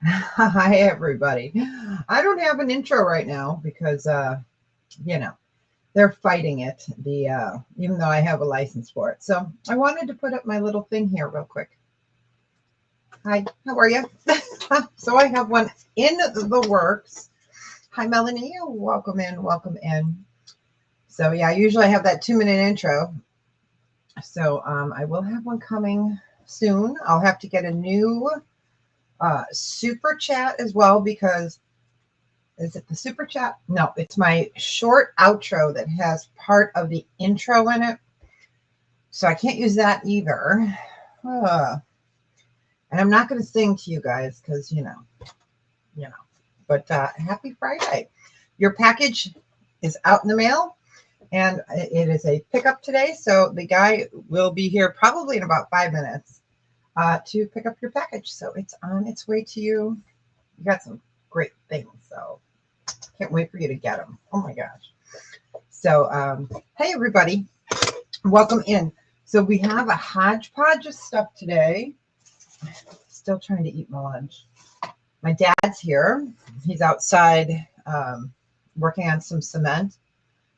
Hi, everybody. I don't have an intro right now because, you know, they're fighting it. Even though I have a license for it, so I wanted to put up my little thing here real quick. Hi, how are you? So I have one in the works. Hi, Melanie. Welcome in. Welcome in. So yeah, usually I have that 2-minute intro. So I will have one coming soon. I'll have to get a new super chat as well because is it the super chat? No, it's my short outro that has part of the intro in it. So I can't use that either. And I'm not going to sing to you guys because, But happy Friday. Your package is out in the mail and it is a pickup today. So the guy will be here probably in about 5 minutes to pick up your package. So it's on its way to you. You got some great things. So can't wait for you to get them. Oh my gosh. So, hey everybody, welcome in. So we have a hodgepodge of stuff today. Still trying to eat my lunch. My dad's here. He's outside working on some cement.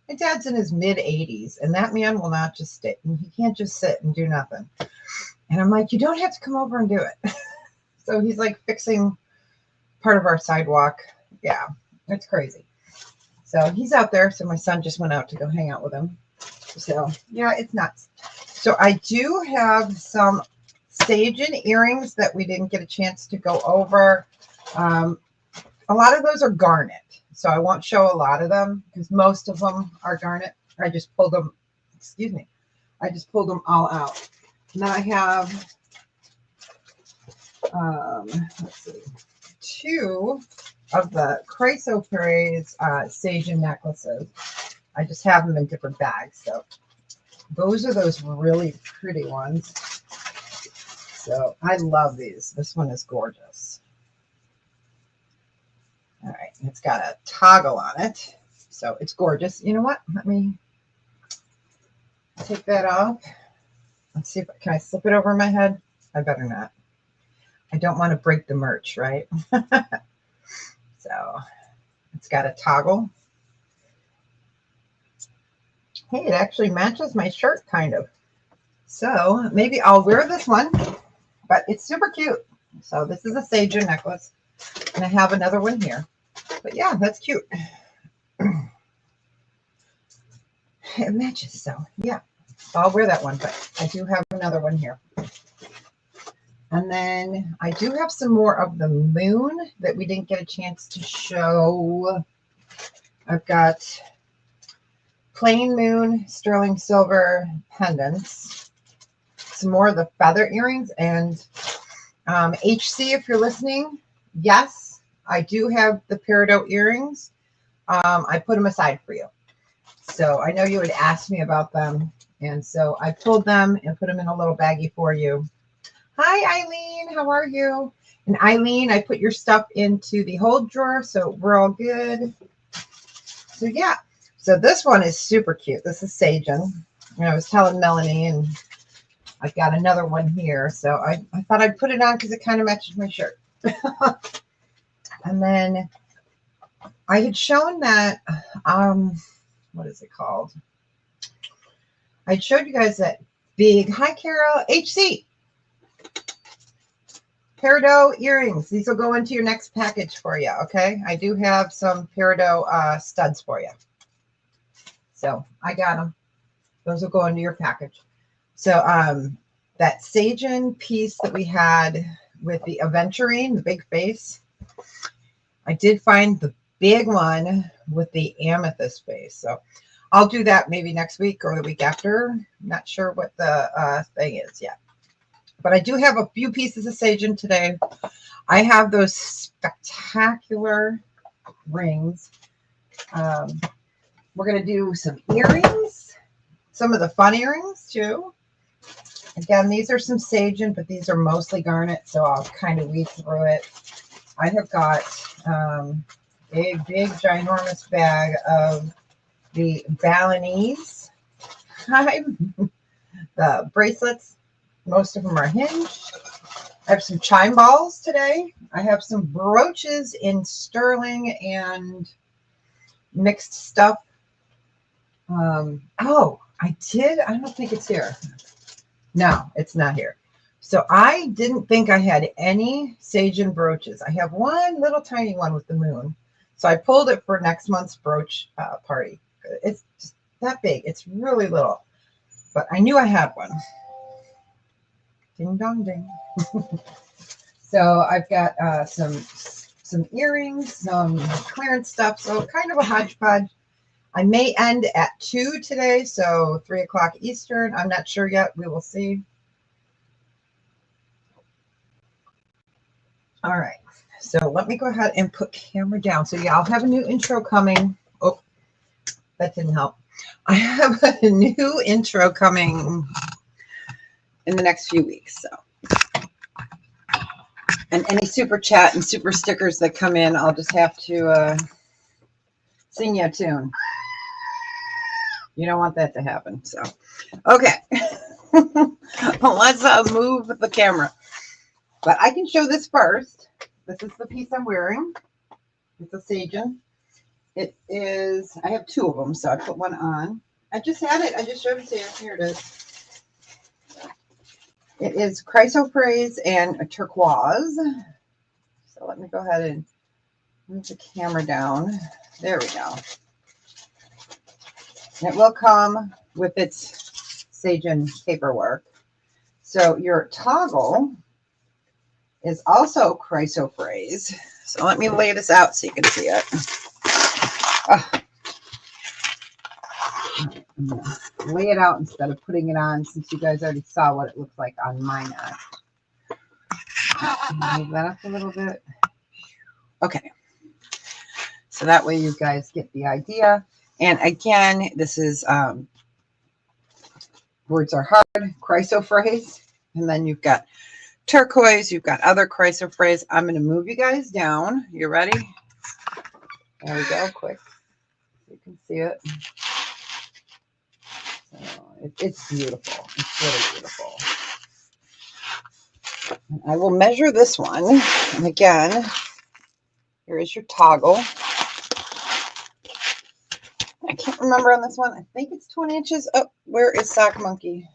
My dad's in his mid-80s, and that man will not just stay. He can't just sit and do nothing. And I'm like, you don't have to come over and do it. So he's like fixing part of our sidewalk. Yeah, it's crazy. So he's out there. So my son just went out to go hang out with him. So yeah, it's nuts. So I do have some sage and earrings that we didn't get a chance to go over. A lot of those are garnet. So I won't show a lot of them because most of them are garnet. I just pulled them, I just pulled them all out. And then I have, let's see, 2 of the chrysoprase sage and necklaces. I just have them in different bags. So those are those really pretty ones. So I love these. This one is gorgeous. All right. It's got a toggle on it. So it's gorgeous. You know what? Let me take that off. Let's see can I slip it over my head? I better not. I don't want to break the merch, right? So it's got a toggle. Hey, it actually matches my shirt kind of. So maybe I'll wear this one, but it's super cute. So this is a sage necklace, and I have another one here. But yeah, that's cute. It matches, so yeah. I'll wear that one, but I do have another one here. And then I do have some more of the moon that we didn't get a chance to show. I've got plain moon, sterling silver pendants, some more of the feather earrings, and HC, if you're listening, yes, I do have the peridot earrings. I put them aside for you. So I know you had asked me about them. And so I pulled them and put them in a little baggie for you. Hi, Eileen. How are you? And Eileen, I put your stuff into the hold drawer, so we're all good. So yeah. So this one is super cute. This is Sagen. And I was telling Melanie, and I've got another one here. So I thought I'd put it on because it kind of matches my shirt. And then I had shown that, what is it called? I showed you guys that big, hi Carol, HC. Peridot earrings. These will go into your next package for you, okay? I do have some peridot studs for you. So I got them. Those will go into your package. So that Sagen piece that we had with the aventurine, the big face, I did find the big one with the amethyst face. So I'll do that maybe next week or the week after. I'm not sure what the thing is yet. But I do have a few pieces of Sagen today. I have those spectacular rings. We're going to do some earrings, some of the fun earrings too. Again, these are some Sagen, but these are mostly garnet, so I'll kind of weave through it. I have got a big, ginormous bag of the Balinese, the bracelets. Most of them are hinged. I have some chime balls today. I have some brooches in sterling and mixed stuff. Oh, I did. I don't think it's here. No, it's not here. So I didn't think I had any sage and brooches. I have one little tiny one with the moon. So I pulled it for next month's brooch party. It's just that big. It's really little. But I knew I had one. Ding dong ding. So I've got some earrings, some clearance stuff. So kind of a hodgepodge. I may end at 2 today, so 3 o'clock Eastern. I'm not sure yet. We will see. All right. So let me go ahead and put camera down. So yeah, I'll have a new intro coming. Oh, that didn't help. I have a new intro coming in the next few weeks. So, and any super chat and super stickers that come in, I'll just have to sing you a tune. You don't want that to happen. So, okay. Let's move the camera. But I can show this first. This is the piece I'm wearing. It's a Sajin. It is, I have 2 of them, so I put one on. I just had it. I just showed it to you. Here it is. It is chrysoprase and a turquoise. So let me go ahead and move the camera down. There we go. And it will come with its Sajin paperwork. So your toggle is also chrysoprase. So let me lay this out so you can see it. I'm going to lay it out instead of putting it on, since you guys already saw what it looks like on my neck. Move that up a little bit. Okay. So that way you guys get the idea. And again, this is words are hard, chrysoprase. And then you've got turquoise, you've got other chrysoprase. I'm going to move you guys down. You ready? There we go, quick. You can see it. So it's beautiful. It's really beautiful. And I will measure this one. And again, here is your toggle. I can't remember on this one. I think it's 20 inches. Oh, where is Sock Monkey?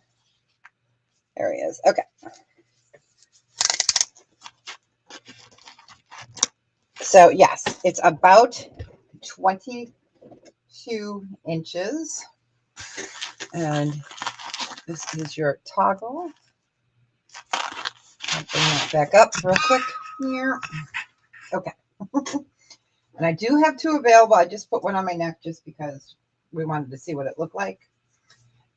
There he is. Okay. So yes, it's about 22 inches. And this is your toggle. I'll bring that back up real quick here. Okay. And I do have 2 available. I just put one on my neck just because we wanted to see what it looked like.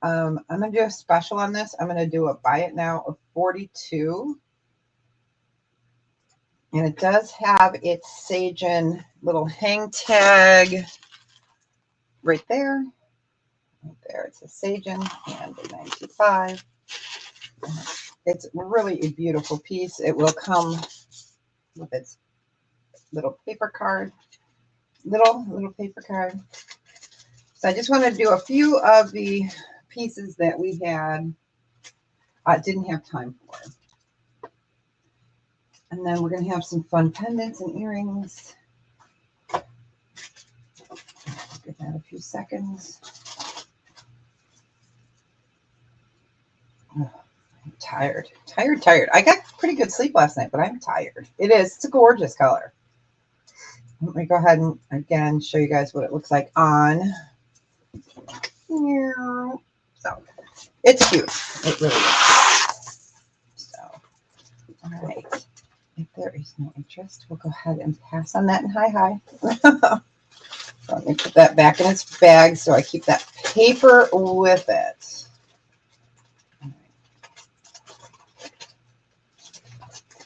I'm going to do a special on this. I'm going to do a buy it now of 42. And it does have its Sajin little hang tag right there. Right there, it's a Sajin and a 95. It's really a beautiful piece. It will come with its little paper card. Little paper card. So I just want to do a few of the pieces that we had didn't have time for. And then we're going to have some fun pendants and earrings. Give that a few seconds. Oh, I'm tired. Tired. I got pretty good sleep last night, but I'm tired. It's a gorgeous color. Let me go ahead and again show you guys what it looks like on. So it's cute. It really is. So, all right. If there is no interest, we'll go ahead and pass on that and hi. So let me put that back in its bag so I keep that paper with it.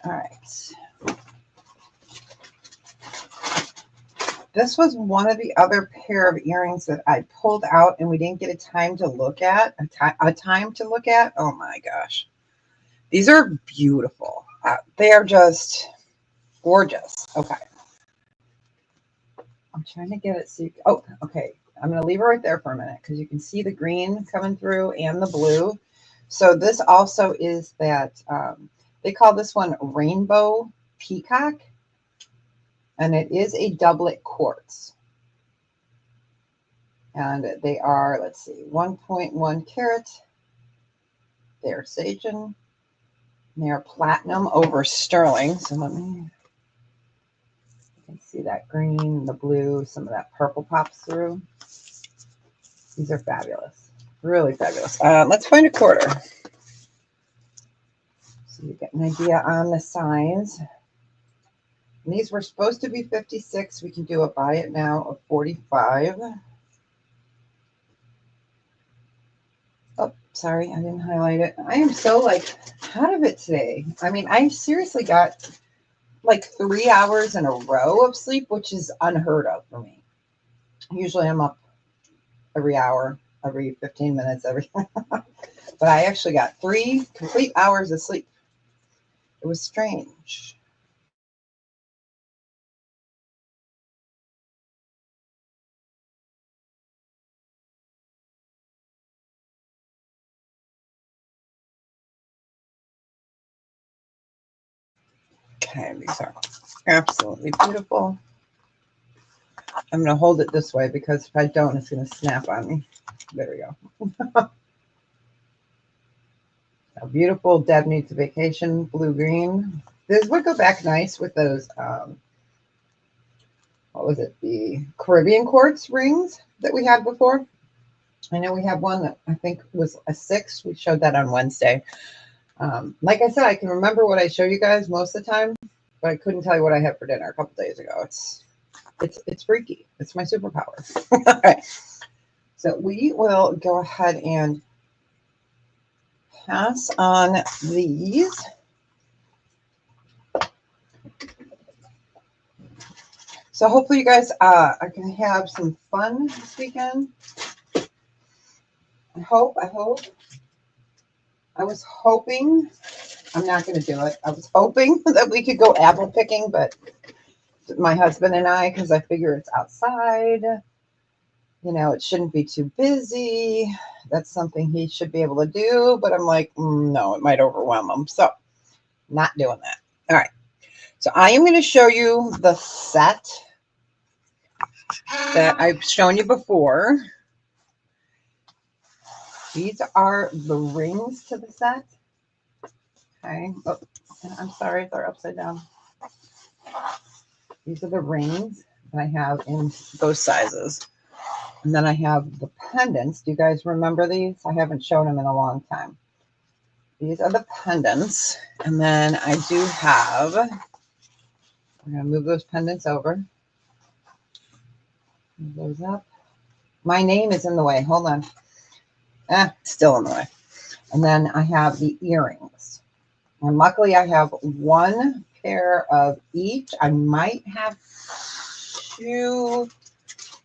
All right. This was one of the other pair of earrings that I pulled out and we didn't get a time to look at. Oh my gosh. These are beautiful. They are just gorgeous. Okay. I'm trying to get it so you, oh, okay. I'm going to leave it right there for a minute because you can see the green coming through and the blue. So this also is that They call this one Rainbow Peacock, and it is a doublet quartz. And they are, let's see, 1.1 carat. They're Sagen. They're platinum over sterling. So let me, you can see that green, the blue, some of that purple pops through. These are fabulous. Really fabulous. Let's find a quarter. So you get an idea on the size. And these were supposed to be 56. We can do a buy it now of 45. Oh, sorry, I didn't highlight it. I am so like out of it today. I mean, I seriously got like 3 hours in a row of sleep, which is unheard of for me. Usually I'm up every hour, every 15 minutes, every but I actually got 3 complete hours of sleep. It was strange. Okay, these are absolutely beautiful. I'm going to hold it this way because if I don't, it's going to snap on me. There we go. A beautiful Deb Needs a Vacation blue-green. This would go back nice with those, what was it, the Caribbean quartz rings that we had before. I know we have one that I think was a 6. We showed that on Wednesday. Like I said, I can remember what I show you guys most of the time, but I couldn't tell you what I had for dinner a couple days ago. It's freaky. It's my superpower. All right. So we will go ahead and pass on these. So hopefully you guys are going to have some fun this weekend. I hope. I was hoping, I'm not going to do it. I was hoping that we could go apple picking, but my husband and I, because I figure it's outside, you know, it shouldn't be too busy. That's something he should be able to do, but I'm like, no, it might overwhelm him. So not doing that. All right. So I am going to show you the set that I've shown you before. These are the rings to the set. Okay. Oh, I'm sorry, they're upside down. These are the rings that I have in both sizes. And then I have the pendants. Do you guys remember these? I haven't shown them in a long time. These are the pendants. And then I do have, I'm going to move those pendants over. Move those up. My name is in the way. Hold on. Still in the way. And then I have the earrings. And luckily I have 1 pair of each. I might have 2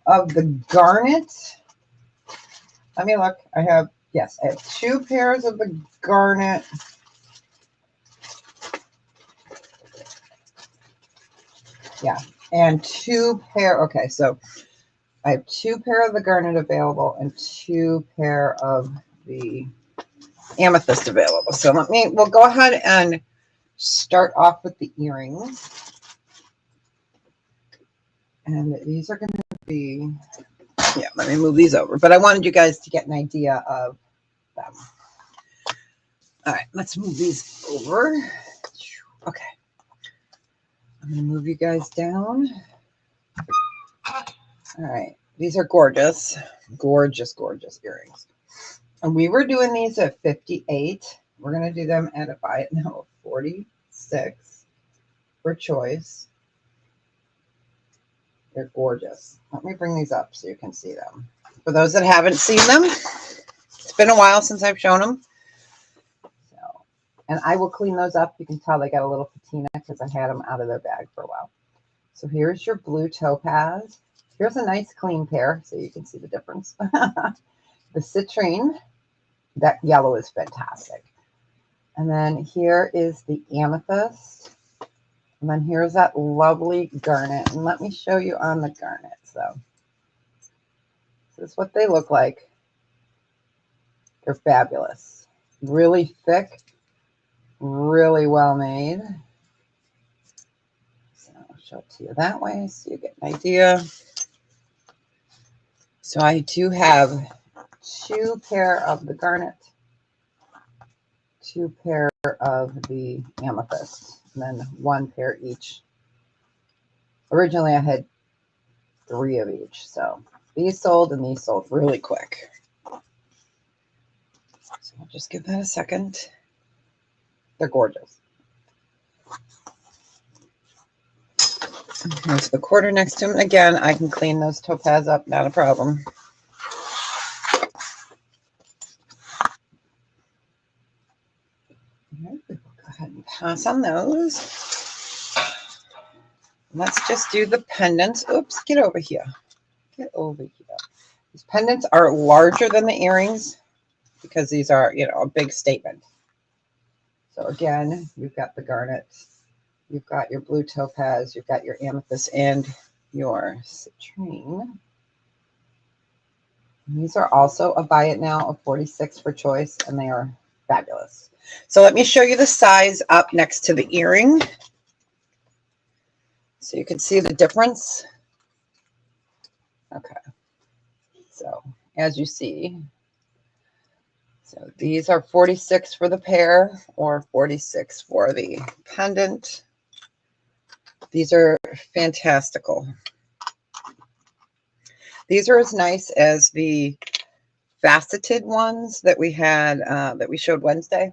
of the garnet. Let me look. I have 2 pairs of the garnet. Yeah, and 2 pair. Okay, so I have 2 pair of the garnet available and 2 pair of the amethyst available. So we'll go ahead and start off with the earrings. And these are going to be, yeah, let me move these over. But I wanted you guys to get an idea of them. All right, let's move these over. Okay. I'm going to move you guys down. All right. These are gorgeous. Gorgeous, gorgeous earrings. And we were doing these at 58. We're going to do them at a buy it now of 46 for choice. They're gorgeous. Let me bring these up so you can see them. For those that haven't seen them, it's been a while since I've shown them. So, and I will clean those up. You can tell they got a little patina because I had them out of their bag for a while. So here's your blue topaz. Here's a nice clean pair so you can see the difference. The citrine, that yellow is fantastic. And then here is the amethyst. And then here's that lovely garnet. And let me show you on the garnet. So this is what they look like. They're fabulous. Really thick. really well made. So I'll show it to you that way so you get an idea. So I do have 2 pair of the garnet, 2 pair of the amethyst, and then 1 pair each. Originally I had 3 of each, so these sold and these sold really quick. So I'll just give that a second. They're gorgeous. Here's the quarter next to them. Again, I can clean those topaz up, not a problem. Right, we will go ahead and pass on those. Let's just do the pendants. Oops, get over here. Get over here. These pendants are larger than the earrings because these are, you know, a big statement. So again, you've got the garnet, you've got your blue topaz, you've got your amethyst, and your citrine. And these are also a buy it now of 46 for choice, and they are fabulous. So let me show you the size up next to the earring so you can see the difference. Okay, so as you see, so these are 46 for the pair or 46 for the pendant. These are fantastical. These are as nice as the faceted ones that we had, that we showed Wednesday.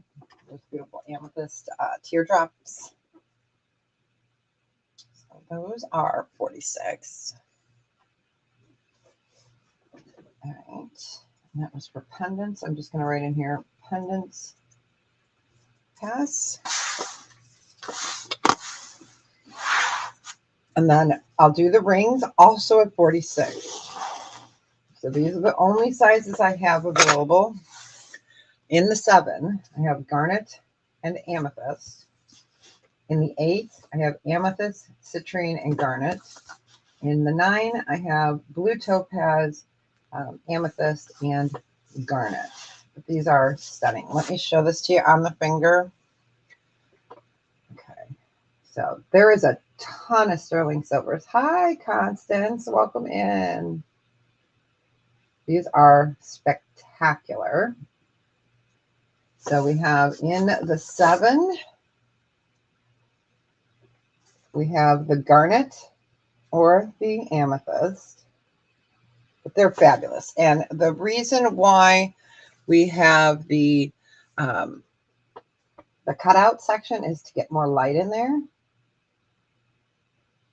Those beautiful amethyst teardrops. So those are 46. All right. And that was for pendants. I'm just going to write in here pendants pass. And then I'll do the rings also at 46. So these are the only sizes I have available. In the 7, I have garnet and amethyst. In the 8, I have amethyst, citrine, and garnet. In the 9, I have blue topaz, amethyst, and garnet. But these are stunning. Let me show this to you on the finger. Okay, so there is a ton of sterling silvers. Hi, Constance. Welcome in. These are spectacular. So we have in the 7, we have the garnet or the amethyst, but they're fabulous. And the reason why we have the cutout section is to get more light in there.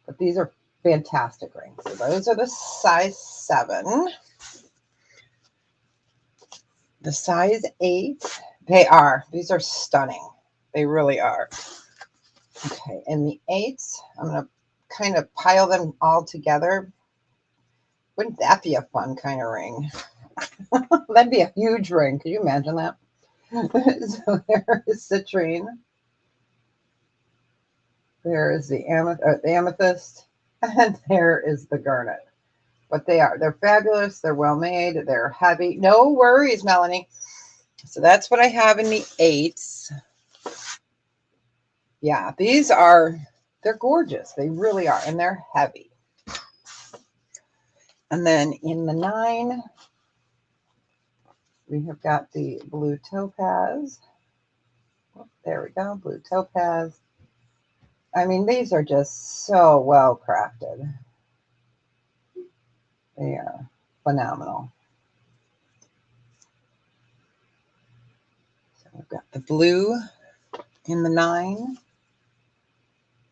But these are fantastic rings. So those are the size 7. The size 8, these are stunning. They really are. Okay, and the 8s, I'm going to kind of pile them all together. Wouldn't that be a fun kind of ring? That'd be a huge ring. Could you imagine that? So there is citrine. There is the amethyst. And there is the garnet. But they're fabulous. They're well made. They're heavy. No worries, Melanie. So that's what I have in the 8s. Yeah, they're gorgeous. They really are. And they're heavy. And then in the 9, we have got the blue topaz. Oh, there we go, blue topaz. I mean, these are just so well crafted. They are phenomenal. So we've got the blue in the 9.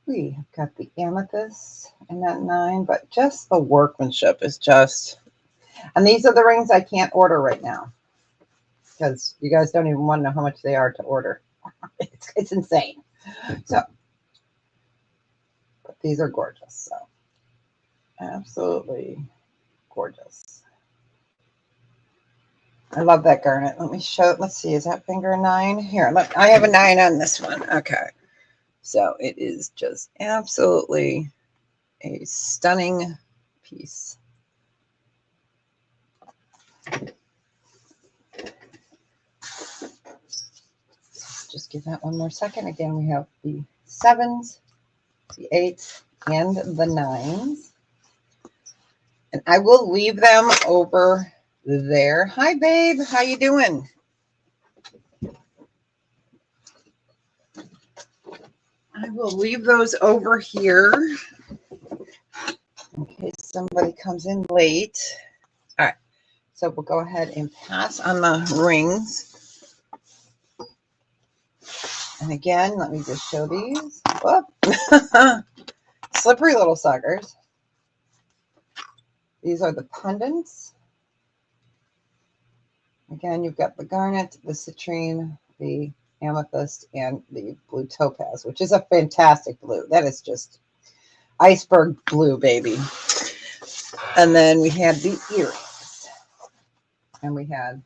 We have got the amethyst in that 9, but just the workmanship is just, and these are the rings I can't order right now because you guys don't even want to know how much they are to order. It's insane. So, but these are gorgeous. So, absolutely gorgeous. I love that garnet. Let me show. Let's see. Is that finger 9? Here, look. I have a 9 on this one. Okay. So it is just absolutely a stunning piece. just give that one more second. Again, we have the 7s, the 8s, and the 9s. And I will leave them over there. Hi, babe. How you doing? I will leave those over here in case somebody comes in late. All right. So we'll go ahead and pass on the rings. And again, let me just show these. Whoop. Slippery little suckers. These are the pendants. Again, you've got the garnet, the citrine, the amethyst, and the blue topaz, which is a fantastic blue. That is just iceberg blue, baby. And then we had the earrings. And we had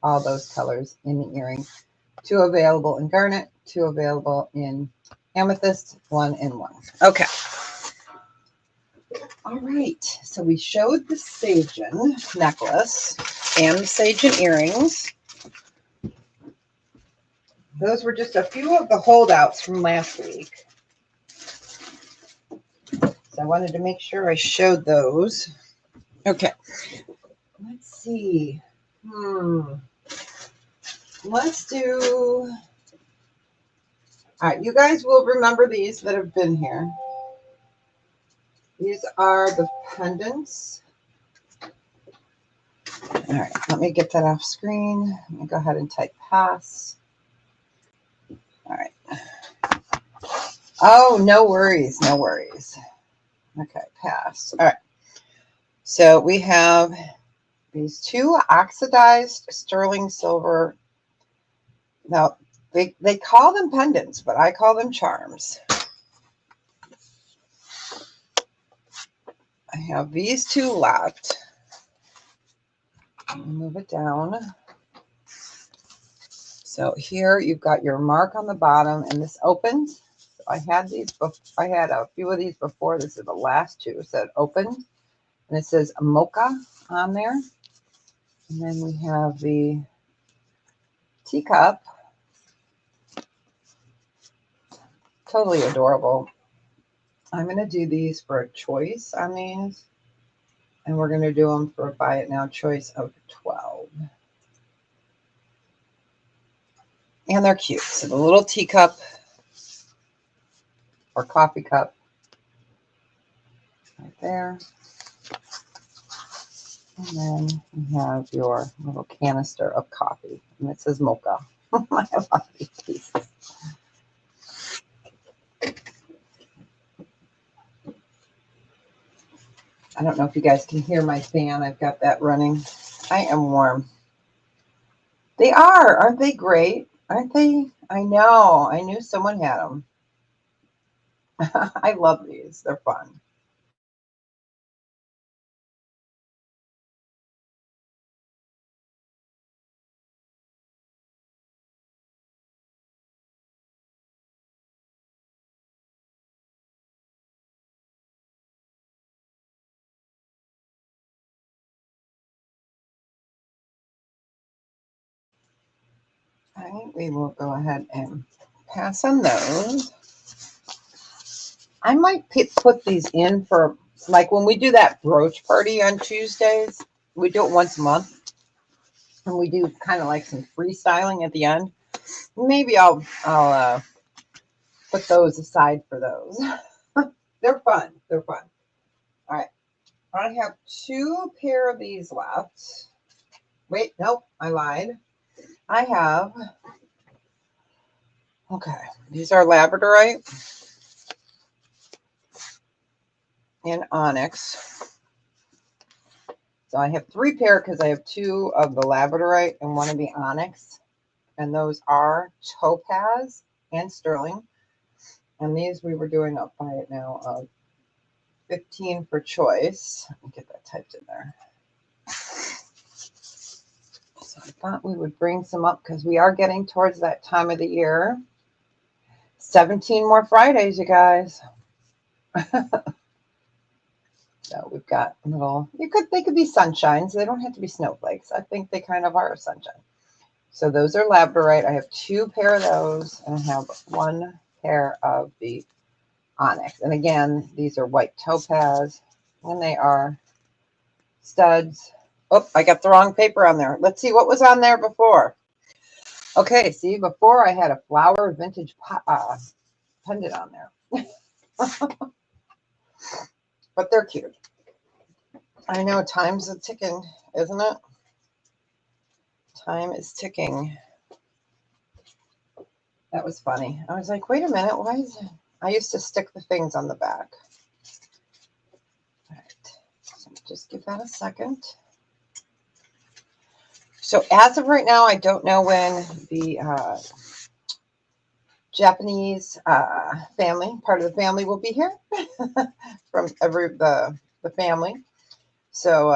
all those colors in the earring. 2 available in garnet, 2 available in amethyst, 1 in 1. Okay. All right. So we showed the Sagen necklace and the Sagen earrings. Those were just a few of the holdouts from last week. So I wanted to make sure I showed those. Okay. Let's see. Let's do... All right. You guys will remember these that have been here. These are the pendants. All right. Let me get that off screen. Let me go ahead and type pass. All right. Oh, no worries. No worries. Okay, pass. All right. So we have these 2 oxidized sterling silver. Now, they call them pendants, but I call them charms. I have these 2 left. Let me move it down. So here you've got your mark on the bottom, and this opens. So I had a few of these before. This is the last 2. So it opened, and it says mocha on there. And then we have the teacup. Totally adorable. I'm going to do these for a choice on these. And we're going to do them for a buy it now choice of 12. And they're cute. So the little teacup or coffee cup right there. And then you have your little canister of coffee. And it says mocha. I love these pieces. I don't know if you guys can hear my fan. I've got that running. I am warm. They are. Aren't they great? Aren't they? I know. I knew someone had them. I love these. They're fun. All right, we will go ahead and pass on those. I might put these in for, like, when we do that brooch party on Tuesdays. We do it once a month. And we do kind of like some freestyling at the end. Maybe I'll put those aside for those. They're fun. They're fun. All right. I have 2 pair of these left. Wait, nope, I lied. I have, okay, these are labradorite and onyx. So I have 3 pair because I have 2 of the labradorite and 1 of the onyx. And those are topaz and sterling. And these we were doing up by it now of 15 for choice. Let me get that typed in there. So I thought we would bring some up because we are getting towards that time of the year. 17 more Fridays, you guys. So we've got little, they could be sunshines. They don't have to be snowflakes. I think they kind of are sunshine. So those are labradorite. I have 2 pair of those, and I have 1 pair of the onyx. And again, these are white topaz, and they are studs. Oh, I got the wrong paper on there. Let's see what was on there before. Okay, see, before I had a flower vintage pendant on there. But they're cute. I know time's a ticking, isn't it? Time is ticking. That was funny. I was like, wait a minute, why is it? I used to stick the things on the back. All right, so just give that a second. So as of right now, I don't know when the Japanese family, part of the family, will be here from the family. So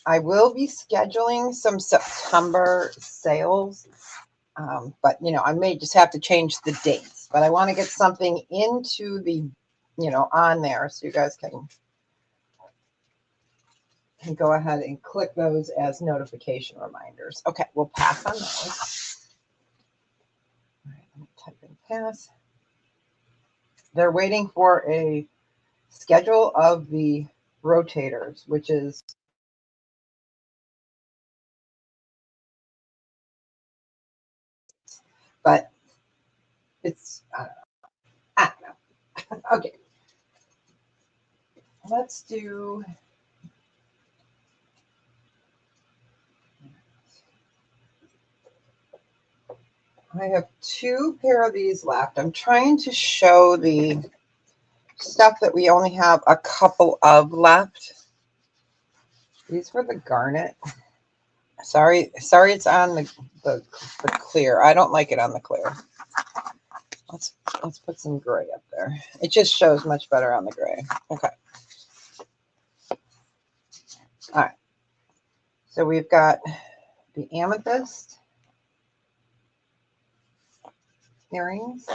I will be scheduling some September sales, but I may just have to change the dates. But I want to get something into the, on there so you guys can go ahead and click those as notification reminders. Okay, we'll pass on those. All right, let me type in pass. They're waiting for a schedule of the rotators, which is but it's I don't know. Okay, let's do. I have 2 pair of these left. I'm trying to show the stuff that we only have a couple of left. These were the garnet. Sorry, it's on the clear. I don't like it on the clear. Let's put some gray up there. It just shows much better on the gray. Okay. All right. So we've got the amethyst earrings.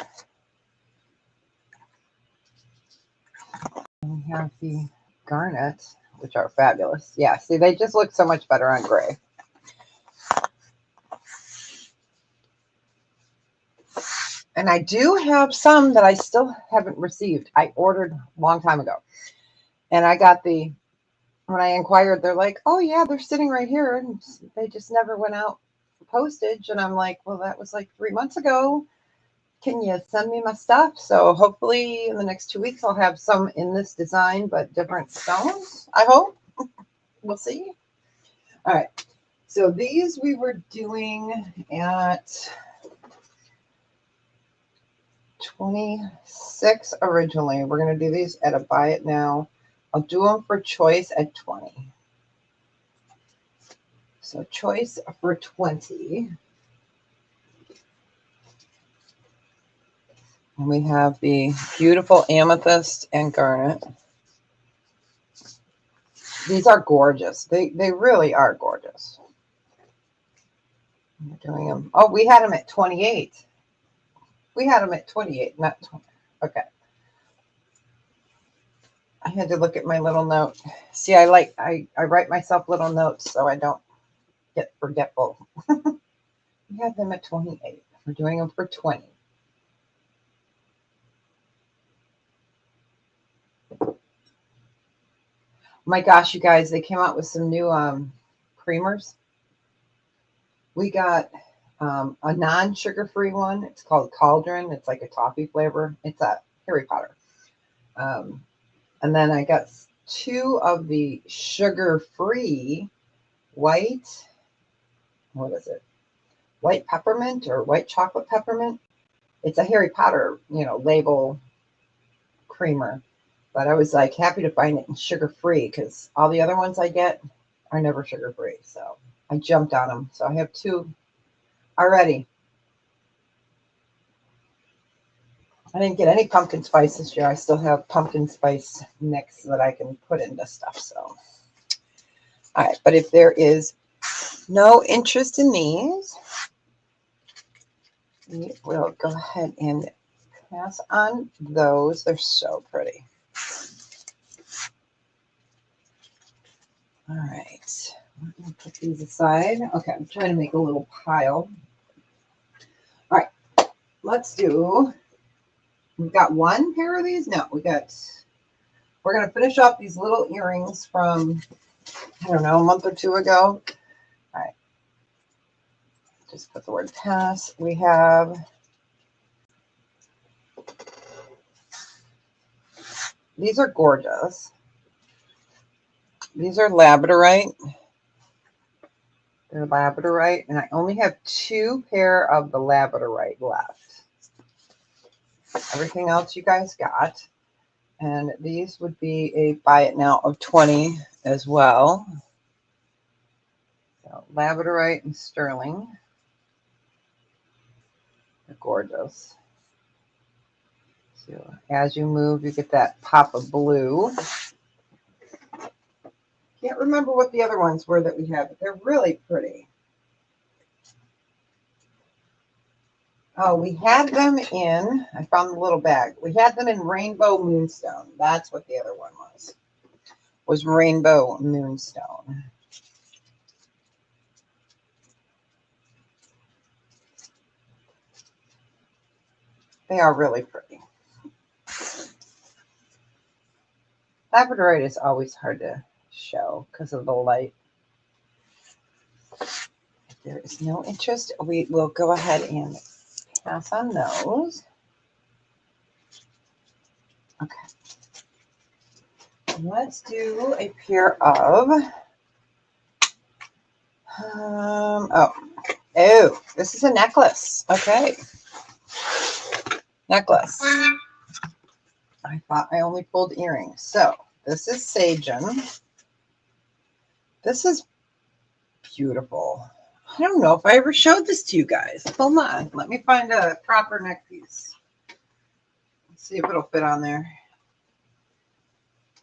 And we have the garnet, which are fabulous. Yeah, see, they just look so much better on gray. And I do have some that I still haven't received. I ordered a long time ago. And I got when I inquired, they're like, oh, yeah, they're sitting right here. And they just never went out for postage. And I'm like, well, that was like 3 months ago. Can you send me my stuff? So hopefully in the next 2 weeks, I'll have some in this design, but different stones, I hope. We'll see. All right. So these we were doing at 26 originally. We're going to do these at a buy it now. I'll do them for choice at 20. So choice for 20. And we have the beautiful amethyst and garnet. These are gorgeous. They really are gorgeous. We're doing them. Oh, we had them at 28. We had them at 28, not 20. Okay. I had to look at my little note. See, I write myself little notes so I don't get forgetful. We had them at 28. We're doing them for 20. My gosh, you guys, they came out with some new creamers. We got a non-sugar-free one. It's called Cauldron. It's like a toffee flavor. It's a Harry Potter. And then I got 2 of the sugar-free white, what is it? White peppermint or white chocolate peppermint. It's a Harry Potter, label creamer. But I was like happy to find it in sugar-free because all the other ones I get are never sugar-free. So I jumped on them. So I have 2 already. I didn't get any pumpkin spice this year. I still have pumpkin spice mix that I can put into stuff. So, all right. But if there is no interest in these, we will go ahead and pass on those. They're so pretty. All right. Put these aside. Okay, I'm trying to make a little pile. All right, let's do, we've got one pair of these. No, we're going to finish off these little earrings from, I don't know, a month or two ago. All right, just put the word pass. We have, these are gorgeous. These are labradorite. They're labradorite, and I only have 2 pair of the labradorite left. Everything else you guys got. And these would be a buy it now of 20 as well. So labradorite and sterling. They're gorgeous. So as you move, you get that pop of blue. Can't remember what the other ones were that we had, but they're really pretty. Oh, we had them in, I found the little bag. We had them in Rainbow Moonstone. That's what the other one was Rainbow Moonstone. They are really pretty. Labradorite is always hard to show because of the light. If there is no interest, we will go ahead and pass on those. Okay. Let's do a pair of, oh, this is a necklace. Okay. Necklace. I thought I only pulled earrings. So this is Sagen. This is beautiful. I don't know if I ever showed this to you guys. Hold on. Let me find a proper neck piece. Let's see if it'll fit on there.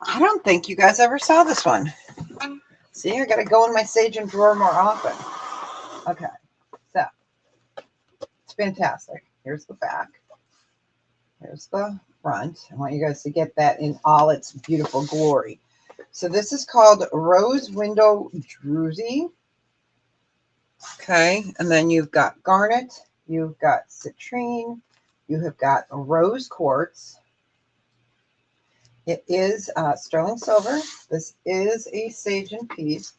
I don't think you guys ever saw this one. See, I got to go in my Sagen drawer more often. Okay. So it's fantastic. Here's the back. Here's the front. I want you guys to get that in all its beautiful glory. So this is called Rose Window Druzy. Okay, and then you've got garnet, you've got citrine, you have got rose quartz. It is sterling silver. This is a Sagen piece.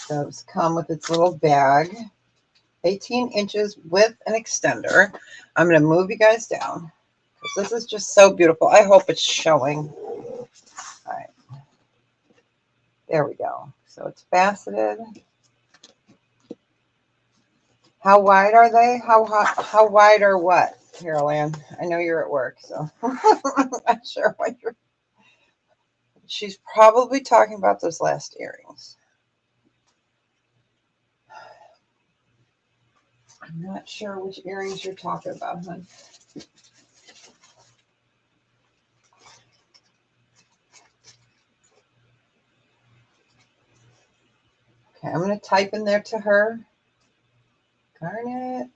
Does come with its little bag. 18 inches with an extender. I'm going to move you guys down because this is just so beautiful. I hope it's showing. All right. There we go. So it's faceted. How wide are they? How wide are what, Carol Ann? I know you're at work, so I'm not sure what you're. She's probably talking about those last earrings. I'm not sure which earrings you're talking about, hon. Okay, I'm going to type in there to her. Garnet.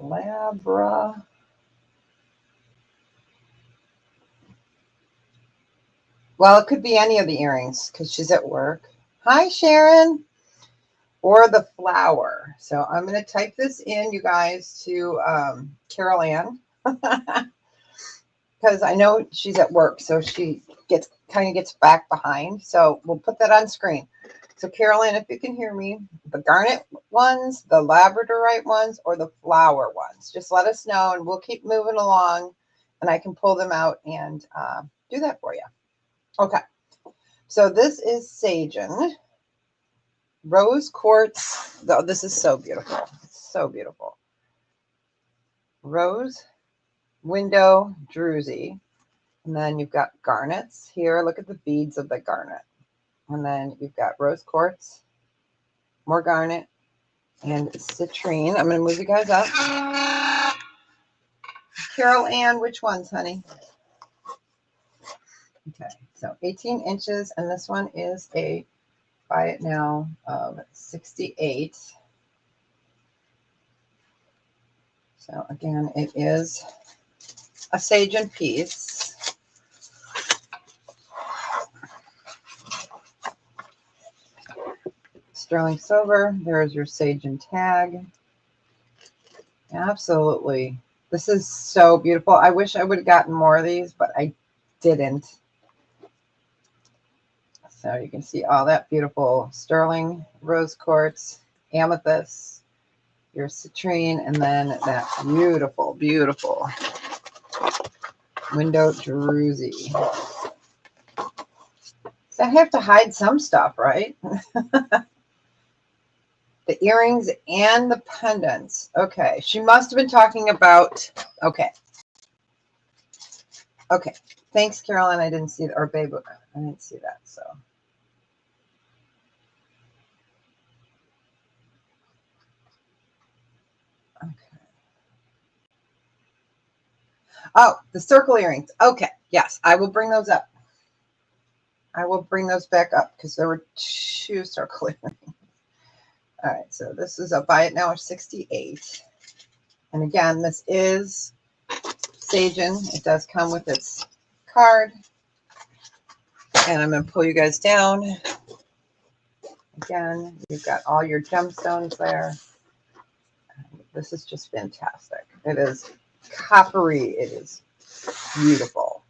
Labra. Well, it could be any of the earrings because she's at work. Hi, Sharon. Or the flower. So I'm going to type this in, you guys, to Carol Ann. Because I know she's at work, so she kind of gets back behind. So we'll put that on screen. So Carol Ann, if you can hear me, the garnet ones, the labradorite ones, or the flower ones, just let us know and we'll keep moving along and I can pull them out and do that for you. Okay. So this is Sagen. Rose quartz. Oh, this is so beautiful. It's so beautiful. Rose window druzy. And then you've got garnets here. Look at the beads of the garnet. And then you've got rose quartz, more garnet, and citrine. I'm going to move you guys up. Carol Ann, which ones, honey? Okay, so 18 inches. And this one is a buy it now of 68. So again, it is a Sagen piece. sterling silver. There's your sage and tag. Absolutely. This is so beautiful. I wish I would have gotten more of these, but I didn't. So you can see all that beautiful sterling, rose quartz, amethyst, your citrine, and then that beautiful, beautiful window druzy. So I have to hide some stuff, right? The earrings and the pendants. Okay, she must have been talking about, okay. Okay, thanks, Carolyn. I didn't see that, or Babe, I didn't see that, so. Okay. Oh, the circle earrings. Okay, yes, I will bring those up. I will bring those back up because there were 2 circle earrings. All right, so this is a buy it now of 68. And again, this is Sagen. It does come with its card. And I'm going to pull you guys down. Again, you've got all your gemstones there. This is just fantastic. It is coppery. It is beautiful.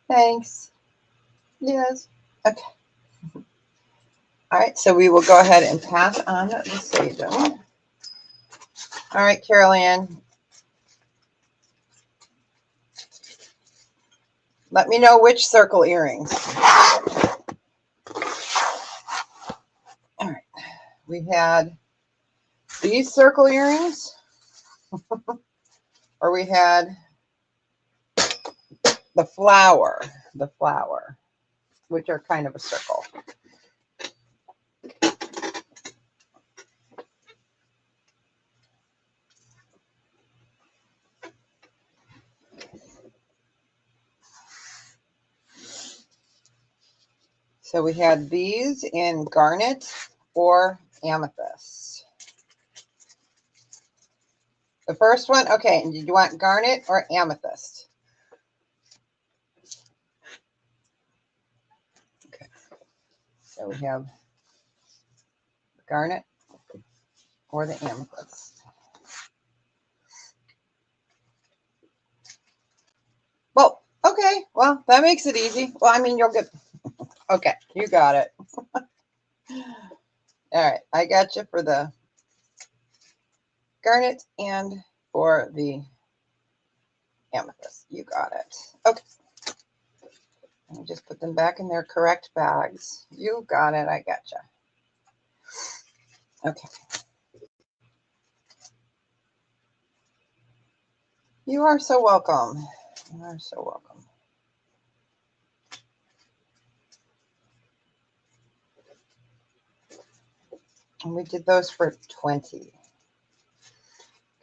Thanks. Yes. Okay. All right, so we will go ahead and pass on the Sagen. All right, Carol Ann. Let me know which circle earrings. All right, we had these circle earrings, or we had the flower, which are kind of a circle. So we had these in garnet or amethyst. The first one, okay, and did you want garnet or amethyst? Okay, so we have the garnet or the amethyst. Well, okay, well, that makes it easy. Well, I mean, you'll get, okay, you got it. All right, I got you for the garnet and for the amethyst. You got it. Okay. Let me just put them back in their correct bags. You got it. I got you. Okay. You are so welcome. You are so welcome. And we did those for 20.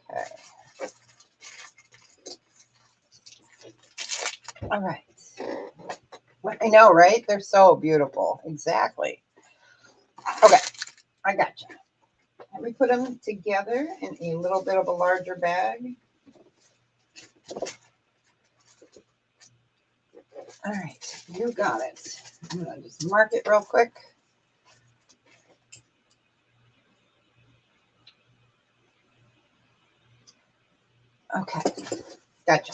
Okay. All right. I know, right? They're so beautiful. Exactly. Okay. I got you. Let me put them together in a little bit of a larger bag. All right. You got it. I'm going to just mark it real quick. Okay. Gotcha.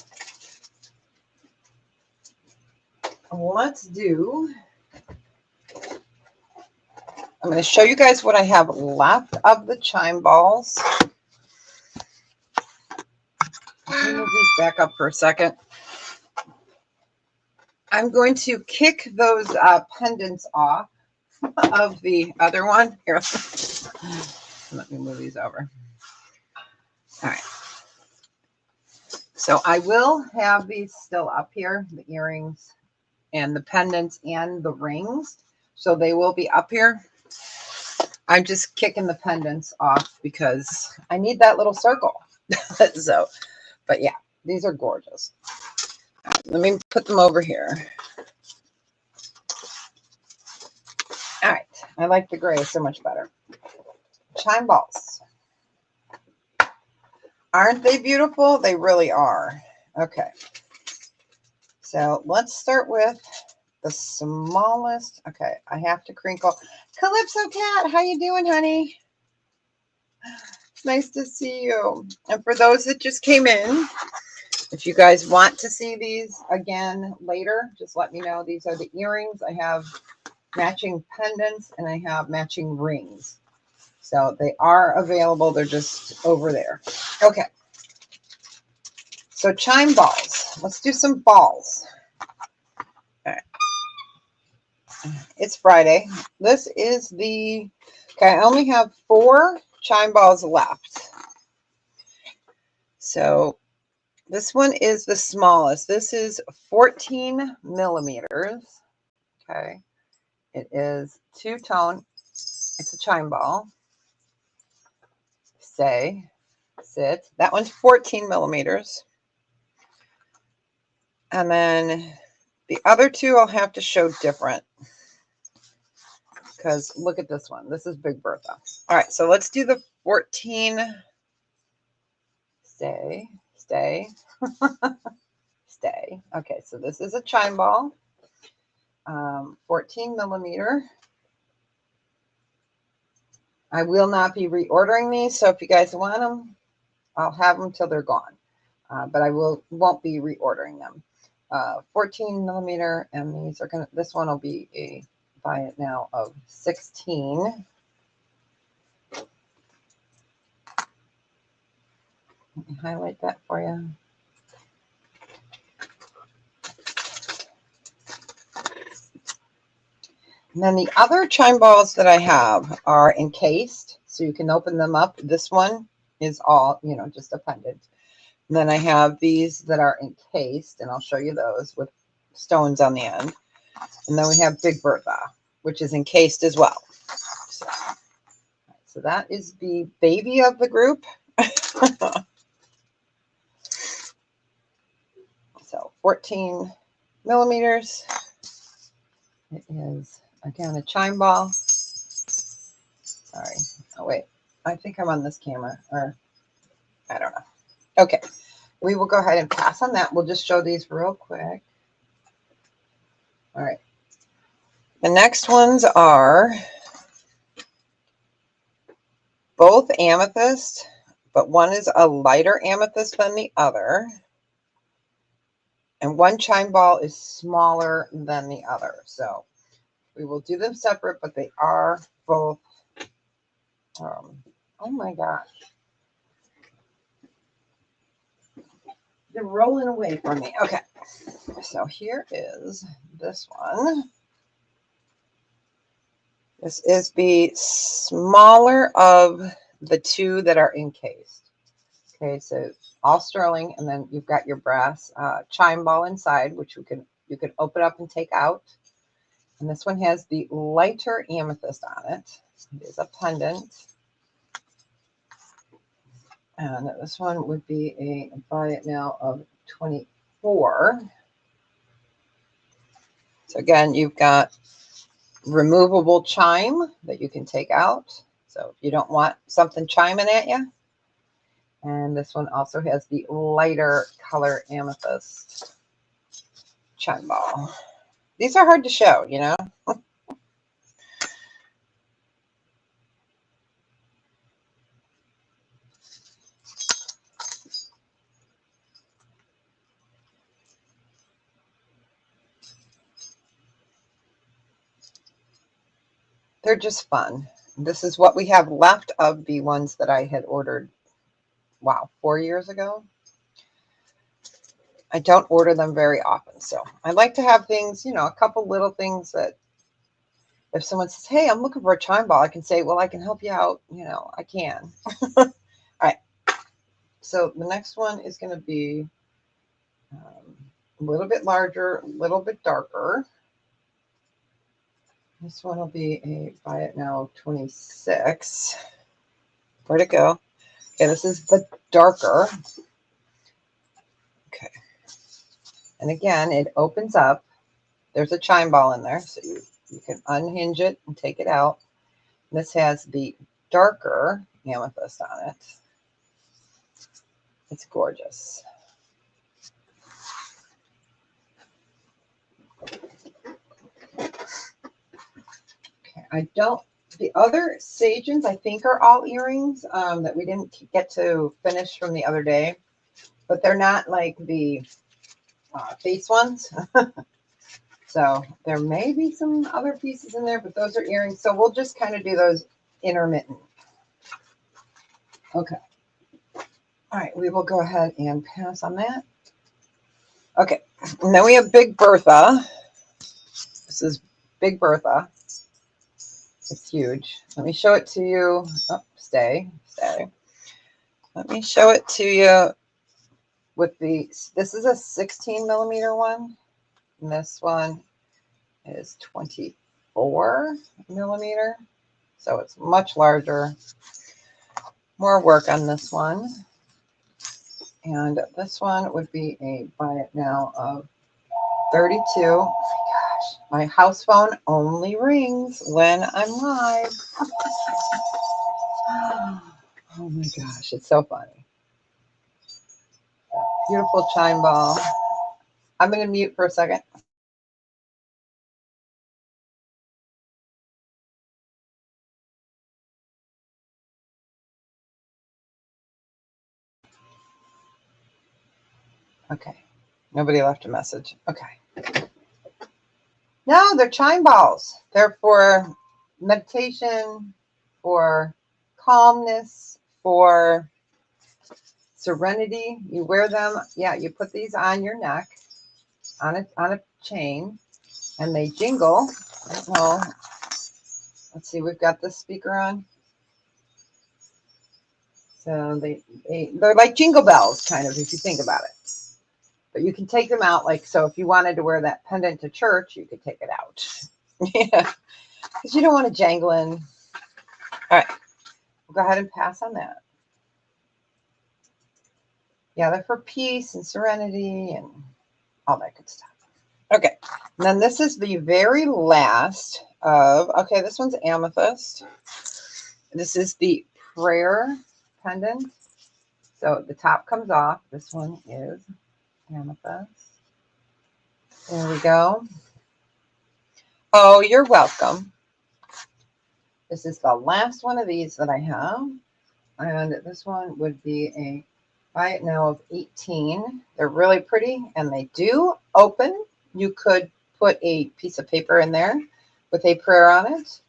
Let's do, I'm going to show you guys what I have left of the chime balls. Let me move these back up for a second. I'm going to kick those pendants off of the other one. Here, let me move these over. All right. So I will have these still up here, the earrings and the pendants and the rings. So they will be up here. I'm just kicking the pendants off because I need that little circle. So, but yeah, these are gorgeous. All right, let me put them over here. All right, I like the gray so much better. Chime balls. Aren't they beautiful? They really are. Okay. So let's start with the smallest. Okay, I have to crinkle. Calypso Cat, how you doing, honey? It's nice to see you. And for those that just came in, if you guys want to see these again later, just let me know. These are the earrings. I have matching pendants and I have matching rings. So they are available. They're just over there. Okay. So chime balls. Let's do some balls. All right. It's Friday. This is the, okay, I only have 4 chime balls left. So this one is the smallest. This is 14 millimeters. Okay. It is 2-tone. It's a chime ball. Stay, sit. That one's 14 millimeters. And then the other 2 I'll have to show different. Because look at this one. This is Big Bertha. All right, so let's do the 14. Stay, stay, stay. Okay, so this is a chime ball, 14 millimeter. I will not be reordering these, so if you guys want them, I'll have them till they're gone. But I won't be reordering them. 14 millimeter, and these are gonna. This one will be a buy it now of 16. Let me highlight that for you. And then the other chime balls that I have are encased, so you can open them up. This one is all, just a pendant. And then I have these that are encased, and I'll show you those with stones on the end. And then we have Big Bertha, which is encased as well. So that is the baby of the group. So 14 millimeters. It is, again, a chime ball. Sorry. Oh, wait. I think I'm on this camera, or I don't know. Okay. We will go ahead and pass on that. We'll just show these real quick. All right. The next ones are both amethyst, but one is a lighter amethyst than the other. And one chime ball is smaller than the other. So we will do them separate, but they are both. Oh my gosh. They're rolling away from me. Okay. So here is this one. This is the smaller of the 2 that are encased. Okay, so all sterling, and then you've got your brass chime ball inside, which you can open up and take out. And this one has the lighter amethyst on it. It is a pendant. And this one would be a buy it now of 24. So again, you've got removable chime that you can take out. So if you don't want something chiming at you. And this one also has the lighter color amethyst chime ball. These are hard to show, They're just fun. This is what we have left of the ones that I had ordered, wow, 4 years ago. I don't order them very often. So I like to have things, a couple little things that if someone says, hey, I'm looking for a chime ball, I can say, well, I can help you out. I can. All right. So the next one is going to be a little bit larger, a little bit darker. This one will be a buy it now 26. Where'd it go? Okay, this is the darker. Okay. And again, it opens up. There's a chime ball in there, so you can unhinge it and take it out. This has the darker amethyst on it. It's gorgeous. Okay, I don't The other Sagens, I think, are all earrings that we didn't get to finish from the other day, but they're not like the face ones. So there may be some other pieces in there, but those are earrings. So we'll just kind of do those intermittent. Okay. All right, we will go ahead and pass on that. Okay, and then we have Big Bertha. This is Big Bertha. It's huge. Let me show it to you. Oh, stay. Let me show it to you with this is a 16 millimeter one. And this one is 24 millimeter. So it's much larger. More work on this one. And this one would be a buy it now of 32. Oh my gosh, my house phone only rings when I'm live. Oh my gosh, it's so funny. Beautiful chime ball. I'm going to mute for a second. Okay. Nobody left a message. Okay. No, they're chime balls. They're for meditation, for calmness, for serenity. You wear them. Yeah, you put these on your neck, on a chain, and they jingle. Well, let's see. We've got this speaker on. So they're like jingle bells, kind of, if you think about it. But you can take them out, like, so if you wanted to wear that pendant to church, you could take it out. Yeah, because you don't want to jangling. All right, we'll go ahead and pass on that. Yeah, they're for peace and serenity and all that good stuff. Okay, and then this is the very last of, okay, this one's amethyst. This is the prayer pendant. So the top comes off. This one is amethyst. There we go. Oh, you're welcome. This is the last one of these that I have. And this one would be a buy it now of 18. They're really pretty and they do open. You could put a piece of paper in there with a prayer on it.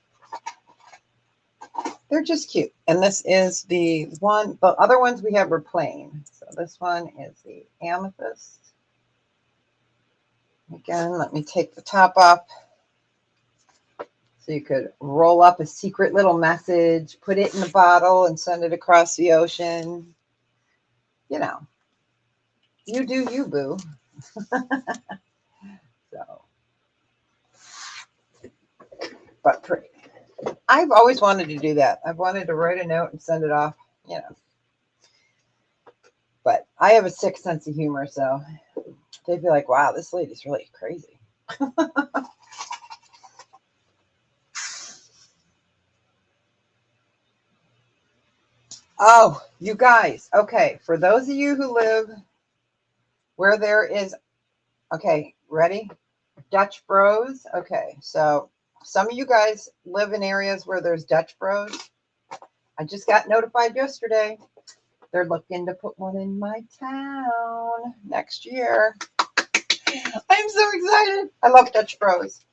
They're just cute. And this is the one, the other ones we have were plain. So this one is the amethyst. Again, let me take the top off. So you could roll up a secret little message, put it in a bottle and send it across the ocean. You know, you do you, boo. So, but pretty. I've always wanted to do that. I've wanted to write a note and send it off, you know. But I have a sick sense of humor, so they'd be like, wow, this lady's really crazy. Oh, you guys. Okay, for those of you who live where there is, okay, ready? Dutch Bros. Okay, so some of you guys live in areas where there's Dutch Bros. I just got notified yesterday. They're looking to put one in my town next year. I'm so excited. I love Dutch Bros.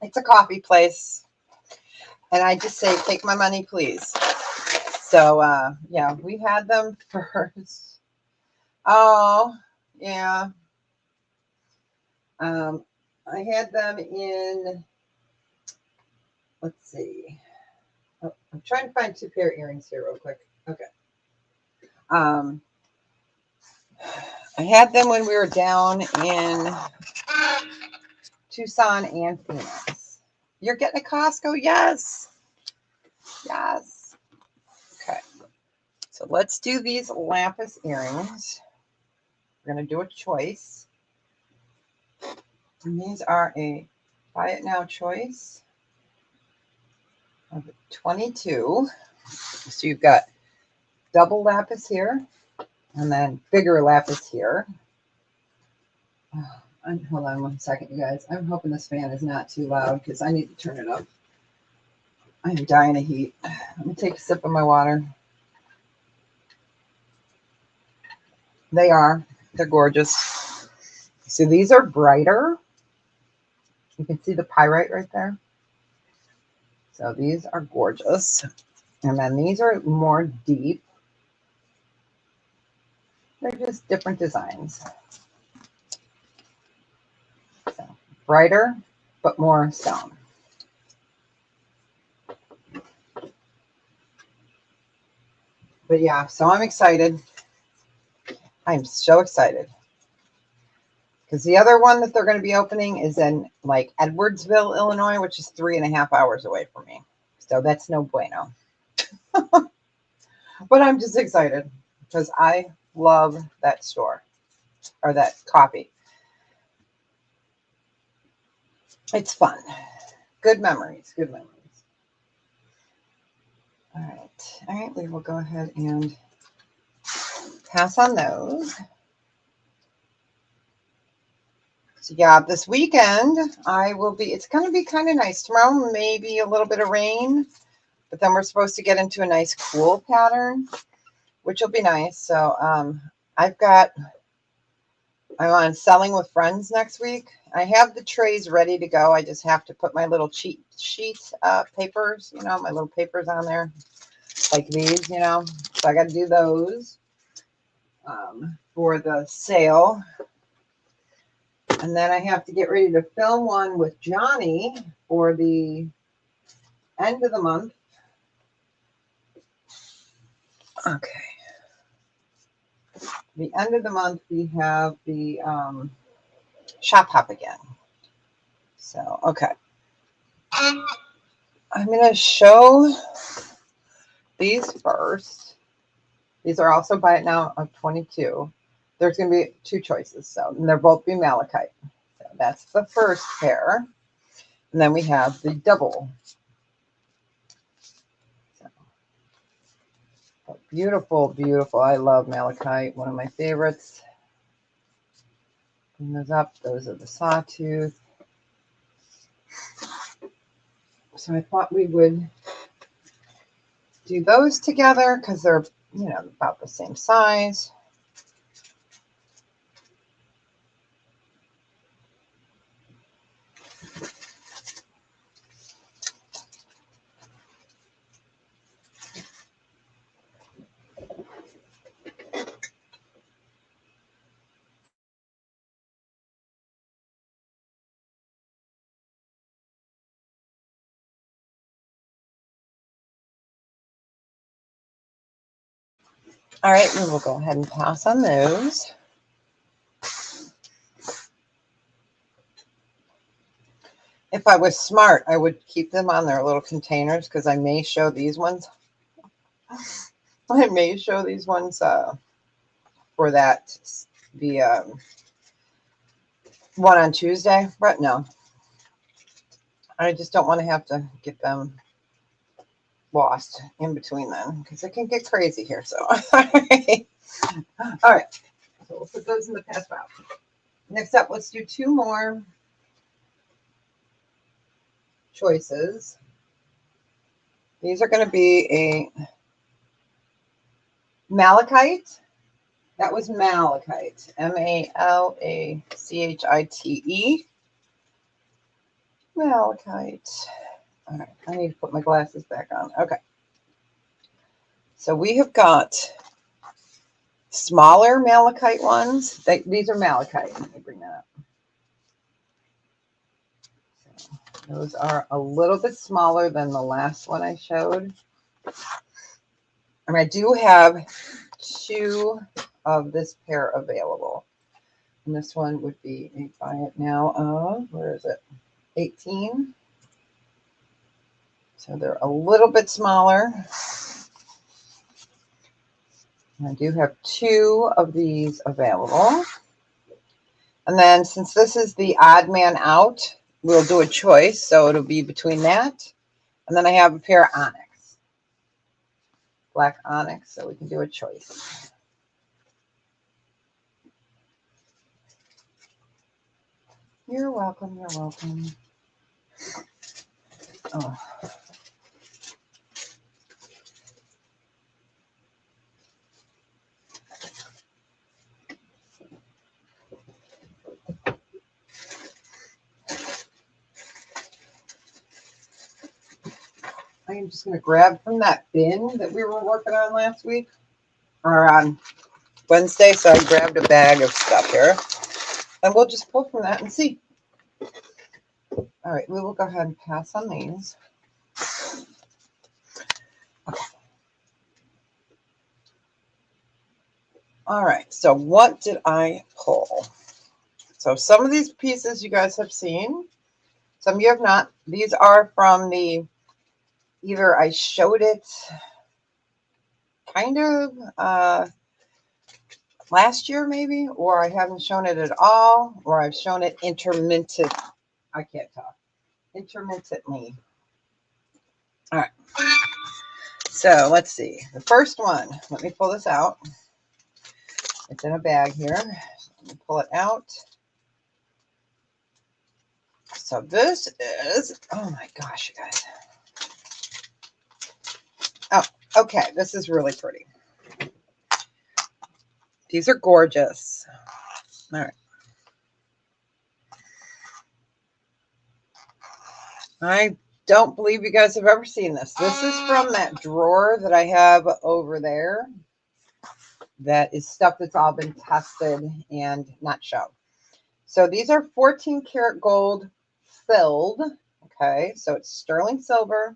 It's a coffee place. And I just say, take my money, please. So, yeah, we had them first. Oh, yeah. I had them in, let's see. Oh, I'm trying to find 2 pair of earrings here real quick. Okay. I had them when we were down in Tucson and Phoenix. You're getting a Costco? Yes. Yes. Okay. So let's do these lapis earrings. We're going to do a choice. And these are a buy it now choice of 22. So you've got double lapis here and then bigger lapis here. Hold on one second, you guys. I'm hoping this fan is not too loud because I need to turn it up. I'm dying of heat. Let me take a sip of my water. They're gorgeous. So these are brighter. You can see the pyrite right there. So these are gorgeous. And then these are more deep. They're just different designs. So brighter, but more stone. But yeah, so I'm excited. I'm so excited. Because the other one that they're going to be opening is in like Edwardsville, Illinois, which is 3.5 hours away from me. So that's no bueno. But I'm just excited because I love that store or that coffee. It's fun. Good memories. Good memories. All right. All right. We will go ahead and pass on those. So yeah, this weekend it's going to be kind of nice. Tomorrow, maybe a little bit of rain, but then we're supposed to get into a nice cool pattern, which will be nice. So I'm on Selling with Friends next week. I have the trays ready to go. I just have to put my little cheat sheet papers, my little papers on there like these, So I got to do those for the sale. And then I have to get ready to film one with Johnny for the end of the month. Okay. The end of the month, we have the shop hop again. So, okay. I'm going to show these first. These are also Buy It Now of 22. There's going to be two choices. So, and they'll both be malachite. So that's the first pair. And then we have the double. So, beautiful, beautiful. I love malachite. One of my favorites. Bring those up. Those are the sawtooth. So I thought we would do those together because they're, about the same size. All right, we will go ahead and pass on those. If I was smart, I would keep them on their little containers because I may show these ones. I may show these ones for the one on Tuesday, but no. I just don't want to have to get them lost in between then because it can get crazy here. So, all right. All right. So we'll put those in the pass file. Next up, let's do two more choices. These are going to be a malachite. That was malachite. Malachite. Malachite. All right. I need to put my glasses back on. Okay. So we have got smaller malachite ones. These are malachite. Let me bring that up. So those are a little bit smaller than the last one I showed. And I do have two of this pair available. And this one would be a Buy It Now of, where is it? 18. So they're a little bit smaller. I do have two of these available. And then since this is the odd man out, we'll do a choice. So it'll be between that. And then I have a pair of onyx. Black onyx. So we can do a choice. You're welcome. You're welcome. Oh. I'm just going to grab from that bin that we were working on last week or on Wednesday. So I grabbed a bag of stuff here and we'll just pull from that and see. All right, we will go ahead and pass on these. Okay. All right, so what did I pull? So some of these pieces you guys have seen, some of you have not. These are from the, either I showed it kind of last year maybe, or I haven't shown it at all, or I've shown it intermittent. I can't talk. Intermittently. All right. So let's see. The first one, let me pull this out. It's in a bag here. Let me pull it out. So this is, oh my gosh, you guys. Oh, okay. This is really pretty. These are gorgeous. All right. I don't believe you guys have ever seen this. This is from that drawer that I have over there. That is stuff that's all been tested and not shown. So these are 14 karat gold filled. Okay, so it's sterling silver.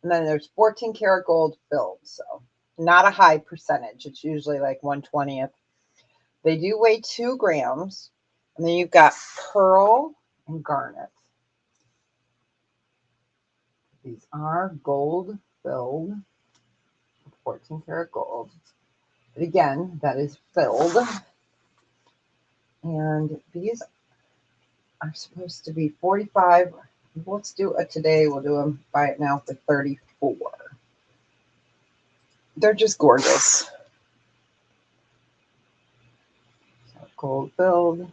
And then there's 14 karat gold filled. So not a high percentage. It's usually like 1/20th. They do weigh 2 grams. And then you've got pearl and garnet. These are gold filled, 14 karat gold. But again, that is filled. And these are supposed to be 45. Let's do it today. We'll do them, buy it now for 34. They're just gorgeous. So gold filled,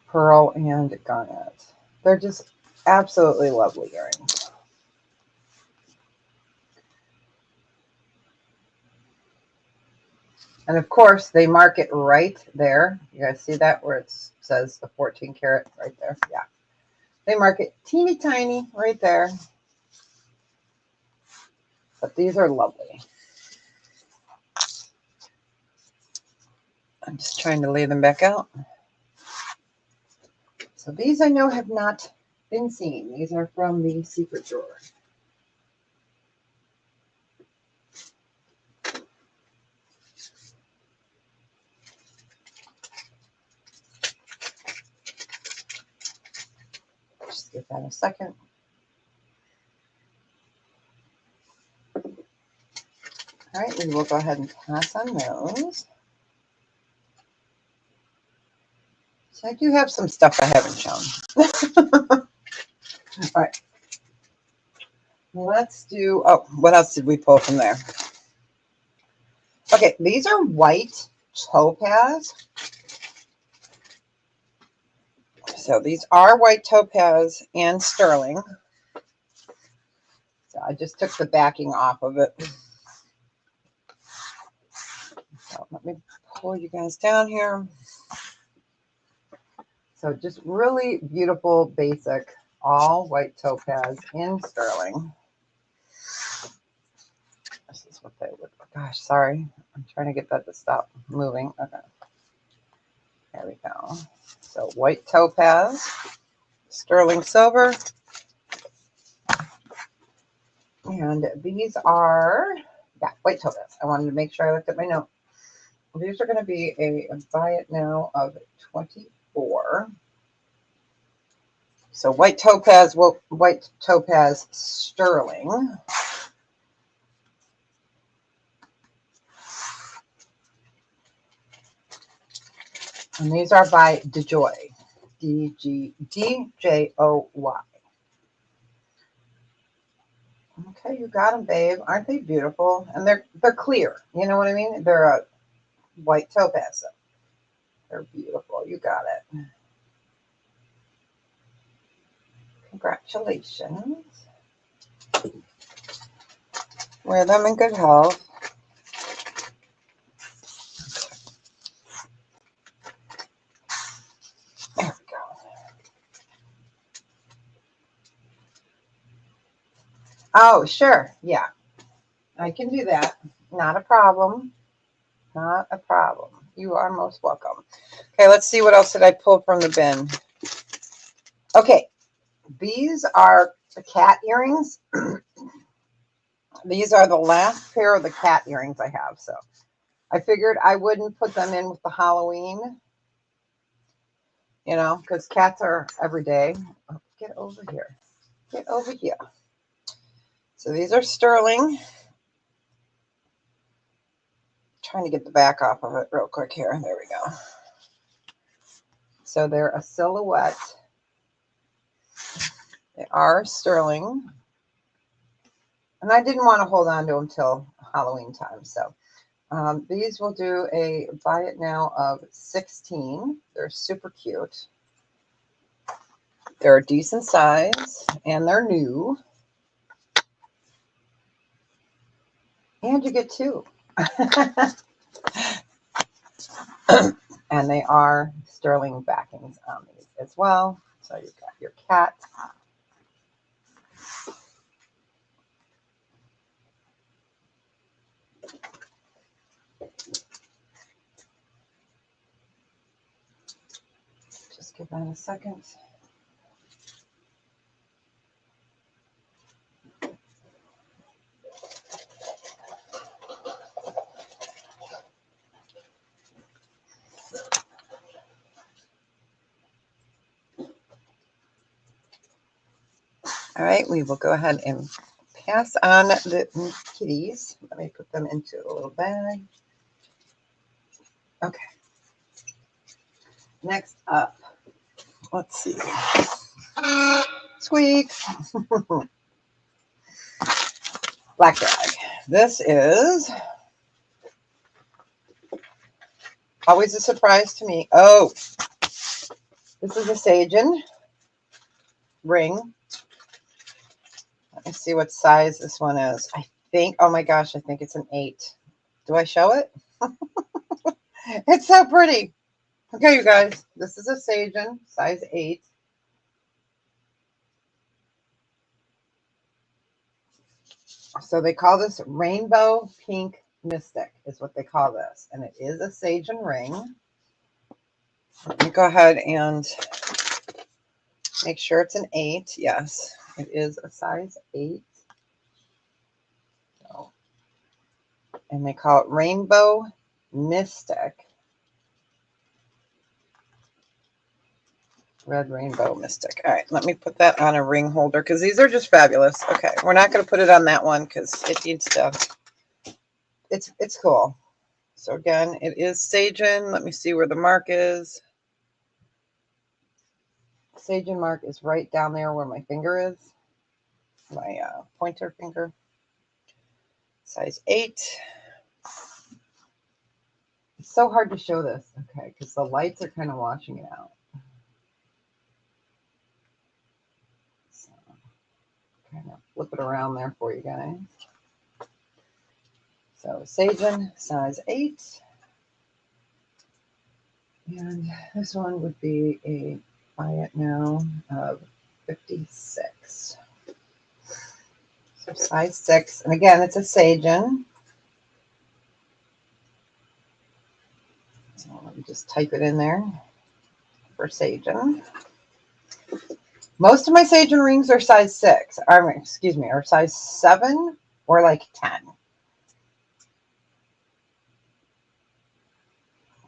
pearl, and garnet. They're just absolutely lovely earrings. And of course, they mark it right there. You guys see that where it says the 14 karat right there? Yeah. They mark it teeny tiny right there. But these are lovely. I'm just trying to lay them back out. So these I know have not been seen. These are from the secret drawer. Just give that a second. All right, we will go ahead and pass on those. So I do have some stuff I haven't shown. All right. Let's do, oh, what else did we pull from there? Okay, these are white topaz. So these are white topaz and sterling. So I just took the backing off of it. So let me pull you guys down here. So just really beautiful, basic, all white topaz in sterling. This is what they look like. Gosh, sorry. I'm trying to get that to stop moving. Okay. There we go. So white topaz, sterling silver. And these are, yeah, white topaz. I wanted to make sure I looked at my note. These are going to be a buy it now of 24. So white topaz, well, white topaz sterling. And these are by DeJoy. D-J-O-Y. Okay, you got them, babe. Aren't they beautiful? And they're clear. You know what I mean? They're a white topaz. So they're beautiful. You got it. Congratulations. Wear them in good health. There we go. Oh, sure. Yeah, I can do that. Not a problem. Not a problem. You are most welcome. Okay, let's see what else did I pull from the bin. Okay, these are the cat earrings. These are the last pair of the cat earrings I have. So I figured I wouldn't put them in with the Halloween, you know, because cats are every day. Oh, get over here. Get over here. So these are sterling. Trying to get the back off of it real quick here. There we go. So they're a silhouette. They are sterling. And I didn't want to hold on to them till Halloween time. So these will do a buy it now of 16. They're super cute. They're a decent size and they're new. And you get two. And they are sterling backings on these as well. So you've got your cat. Just give that a second. All right, we will go ahead and pass on the kitties. Let me put them into a little bag. Okay. Next up, let's see. Squeak. Black bag. This is always a surprise to me. Oh, this is a Sagen ring. Let me see what size this one is. I think, oh my gosh, I think it's an 8. Do I show it? It's so pretty. Okay, you guys, this is a Sagen, size 8. So they call this rainbow pink mystic is what they call this. And it is a Sagen ring. Let me go ahead and make sure it's an 8. Yes, it is a size 8. So, and they call it rainbow mystic. Red rainbow mystic. All right, let me put that on a ring holder because these are just fabulous. Okay, we're not going to put it on that one because it needs to. It's cool. So again, it is Sagen. Let me see where the mark is. Sagen mark is right down there where my finger is. My pointer finger. Size 8. It's so hard to show this, okay, because the lights are kind of washing it out. So, kind of flip it around there for you guys. So Sagen, size 8. And this one would be a buy it now of 56. So size 6. And again, it's a Sagen. So let me just type it in there for Sagen. Most of my Sagen rings are size 6. Excuse me, are size 7 or like 10.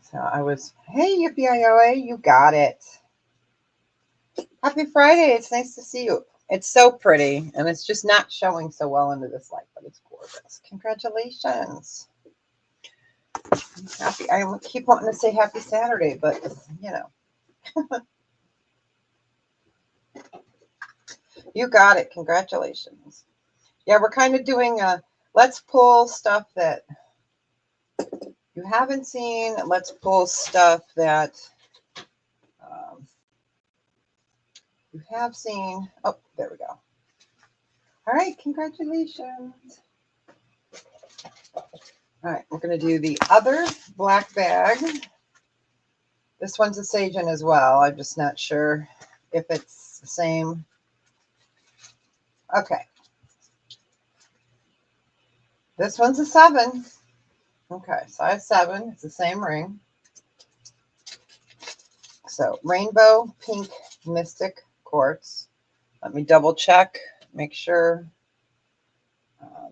So I was, hey, Yippee-I-O-A, you got it. Happy Friday. It's nice to see you. It's so pretty, and it's just not showing so well into this light, but it's gorgeous. Congratulations. I'm happy. I keep wanting to say happy Saturday, but, you know. You got it. Congratulations. Yeah, we're kind of doing a let's pull stuff that you haven't seen. Let's pull stuff that you have seen. Oh, there we go. All right, congratulations. All right, we're going to do the other black bag. This one's a Sagen as well. I'm just not sure if it's the same. Okay. This one's a 7. Okay, size 7. It's the same ring. So rainbow pink mystic quartz. Let me double check, make sure.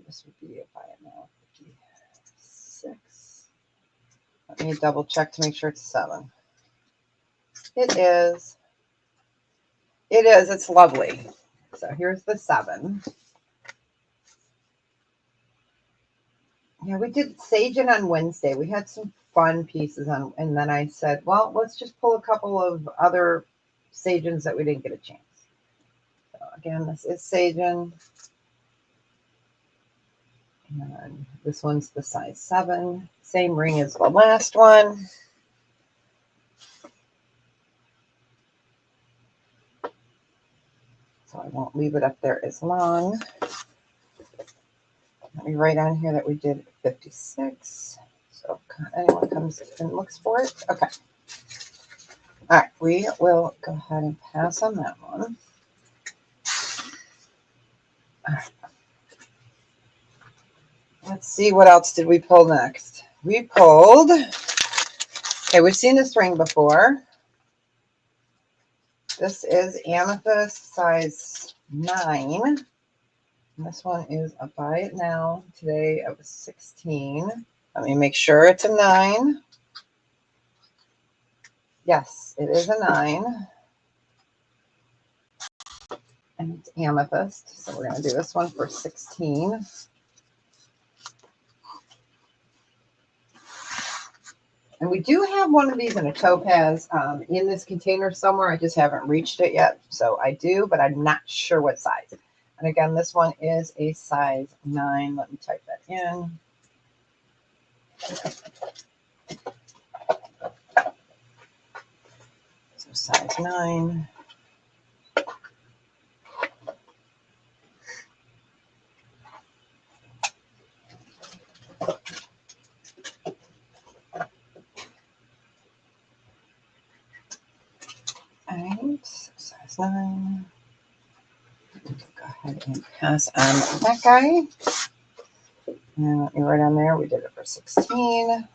This would be, if I know, 56. Let me double check to make sure it's 7. It is. It is. It's lovely. So here's the 7. Yeah, we did Sagen on Wednesday. We had some fun pieces on, and then I said, well, let's just pull a couple of other Sagens that we didn't get a chance. So again, this is Sagen. And this one's the size 7. Same ring as the last one. So I won't leave it up there as long. Let me write on here that we did 56. So anyone comes and looks for it. Okay. All right. We will go ahead and pass on that one. All right. Let's see, what else did we pull next? We pulled, okay, we've seen this ring before. This is amethyst size 9. And this one is a buy it now today of 16. Let me make sure it's a 9. Yes, it is a 9. And it's amethyst. So we're going to do this one for 16. And we do have one of these in a topaz in this container somewhere. I just haven't reached it yet. So I do, but I'm not sure what size. And again, this one is a size 9. Let me type that in. So size 9. Alright, size 9. Go ahead and pass on that guy. And let me write on there, we did it for 16.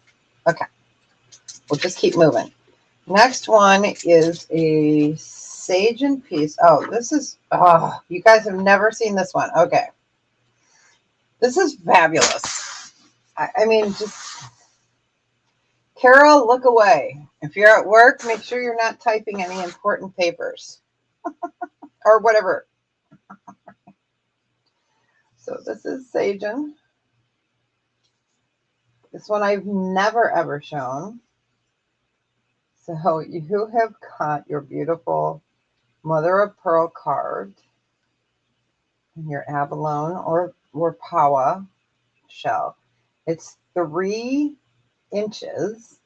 Okay, we'll just keep moving. Next one is a Sagen piece. Oh, this is, oh, you guys have never seen this one. Okay. This is fabulous. I mean, just, Carol, look away. If you're at work, make sure you're not typing any important papers or whatever. So this is Sagen. This one I've never, ever shown. So you have got your beautiful mother of pearl carved in your abalone or pawa shell. It's 3 inches.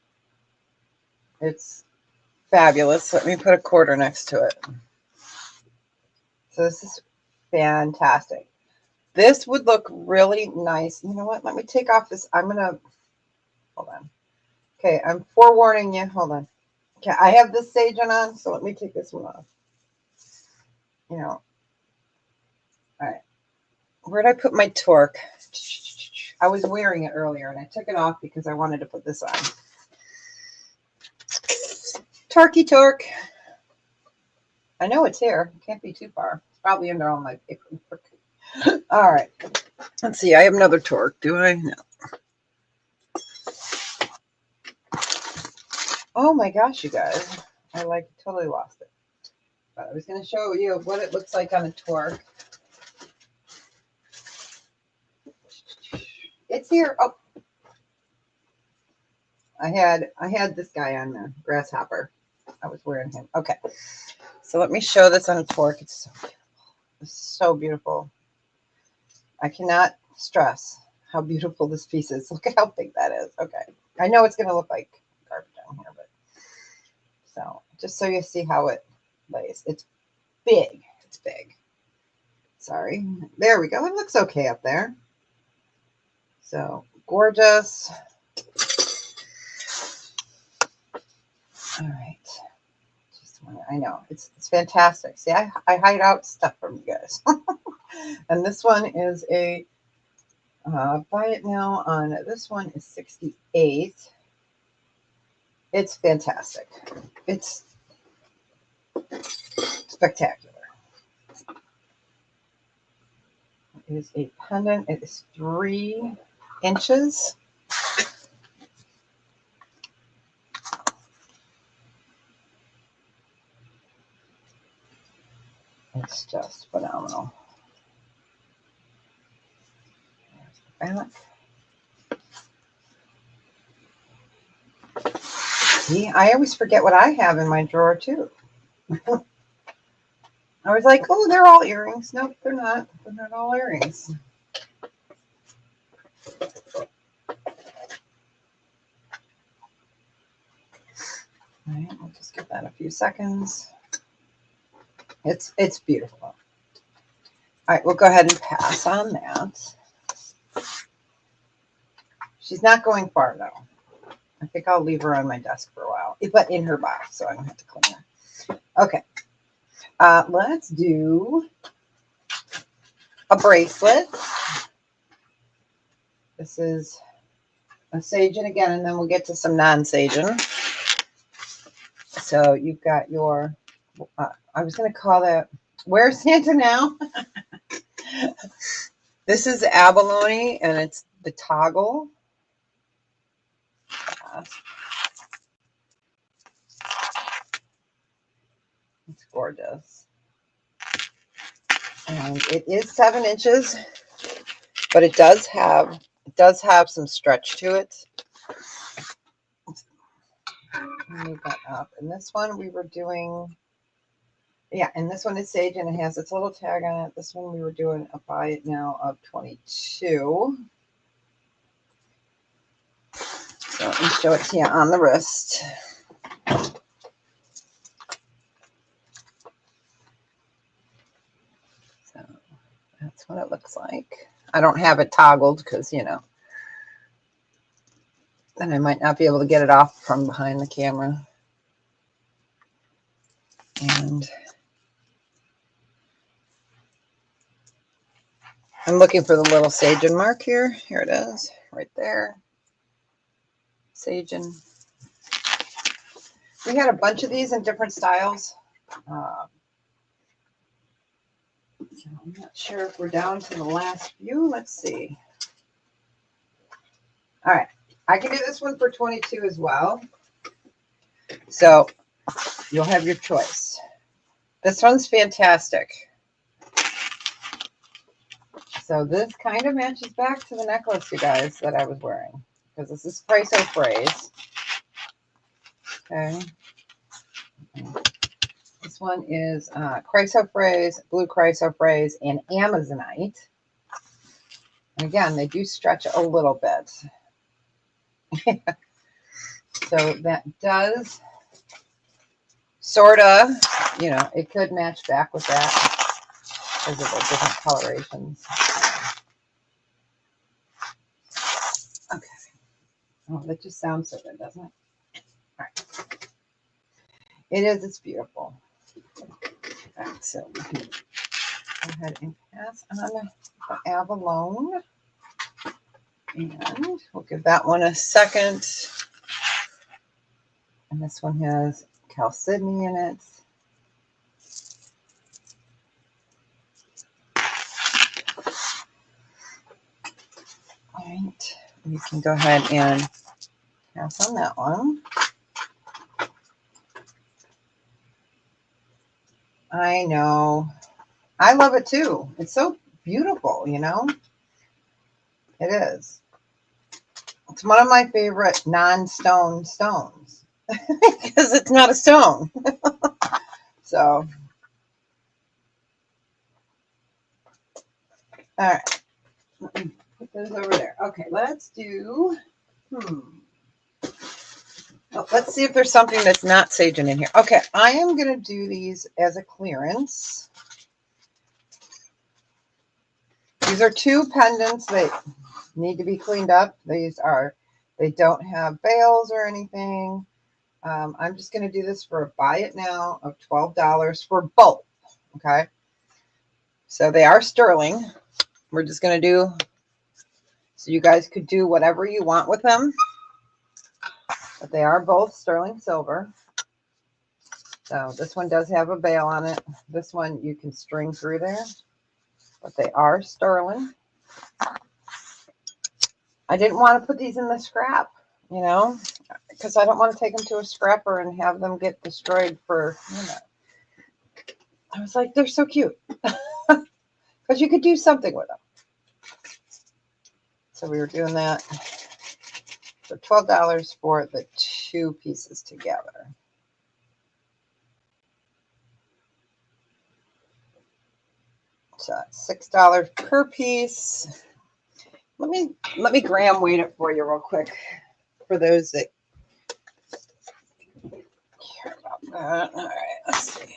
It's fabulous. Let me put a quarter next to it. So this is fantastic. This would look really nice. You know what? Let me take off this. I'm going to, hold on. Okay, I'm forewarning you. Hold on. Okay, I have this Sagen on, so let me take this one off. You know, all right. Where'd I put my torque? I was wearing it earlier, and I took it off because I wanted to put this on. Torquey torque. I know it's here. It can't be too far. It's probably under all my paperwork. All right. Let's see. I have another torque. Do I? No. Oh my gosh, you guys. I like totally lost it. But I was going to show you what it looks like on a torque. It's here. Oh. I had this guy on there, Grasshopper. I was wearing him. Okay. So let me show this on a torque. It's so beautiful. It's so beautiful. I cannot stress how beautiful this piece is. Look at how big that is. Okay. I know it's going to look like garbage down here, but so just so you see how it lays. It's big. It's big. Sorry. There we go. It looks okay up there. So gorgeous. All right. I know it's fantastic. See, I hide out stuff from you guys. And this one is a Buy it now on this one is 68. It's fantastic. It's spectacular. It is a pendant. It is 3 inches. It's just phenomenal. There's the back. See, I always forget what I have in my drawer too. I was like, oh, they're all earrings. Nope, they're not. They're not all earrings. All right, we'll just give that a few seconds. It's beautiful. All right, we'll go ahead and pass on that. She's not going far though. I think I'll leave her on my desk for a while, but in her box, so I don't have to clean her. Okay, let's do a bracelet. This is a Sagen again, and then we'll get to some non-Sagen. So you've got your, I was going to call that, where's Santa now? This is abalone, and it's the toggle. It's gorgeous. And it is 7 inches, but it does have some stretch to it. Move that up. And this one we were doing, yeah, and this one is Sage, and it has its little tag on it. This one we were doing a buy it now of 22. So let me show it to you on the wrist. So that's what it looks like. I don't have it toggled because, you know, then I might not be able to get it off from behind the camera. And I'm looking for the little Sagen mark here. Here it is, right there. Sagen. We had a bunch of these in different styles. So I'm not sure if we're down to the last few. Let's see. All right. I can do this one for 22 as well. So you'll have your choice. This one's fantastic. So this kind of matches back to the necklace, you guys, that I was wearing. Because this is chrysoprase. Okay. This one is chrysoprase, blue chrysoprase, and amazonite. And again, they do stretch a little bit. So that does sort of, you know, it could match back with that because of the different colorations. Okay. Oh, that just sounds so good, doesn't it? All right. It is. It's beautiful. Right, so we can go ahead and pass on the abalone. And we'll give that one a second. And this one has chalcedony in it. All right. You can go ahead and pass on that one. I know. I love it too. It's so beautiful, you know? It is. It's one of my favorite non-stone stones because it's not a stone. So, all right. Let me put those over there. Okay, let's do, Oh, let's see if there's something that's not Sagen in here. Okay, I am going to do these as a clearance. These are 2 pendants that need to be cleaned up. They don't have bails or anything. I'm just going to do this for a buy it now of $12 for both. Okay. So they are sterling. We're just going to do So you guys could do whatever you want with them. But they are both sterling silver. So this one does have a bail on it. This one you can string through there. But they are sterling. I didn't want to put these in the scrap, you know, because I don't want to take them to a scrapper and have them get destroyed for, you know. I was like, they're so cute. Because you could do something with them. So we were doing that for $12 for the 2 pieces together. So that's $6 per piece. Let me gram weight it for you real quick for those that care about that. All right, let's see.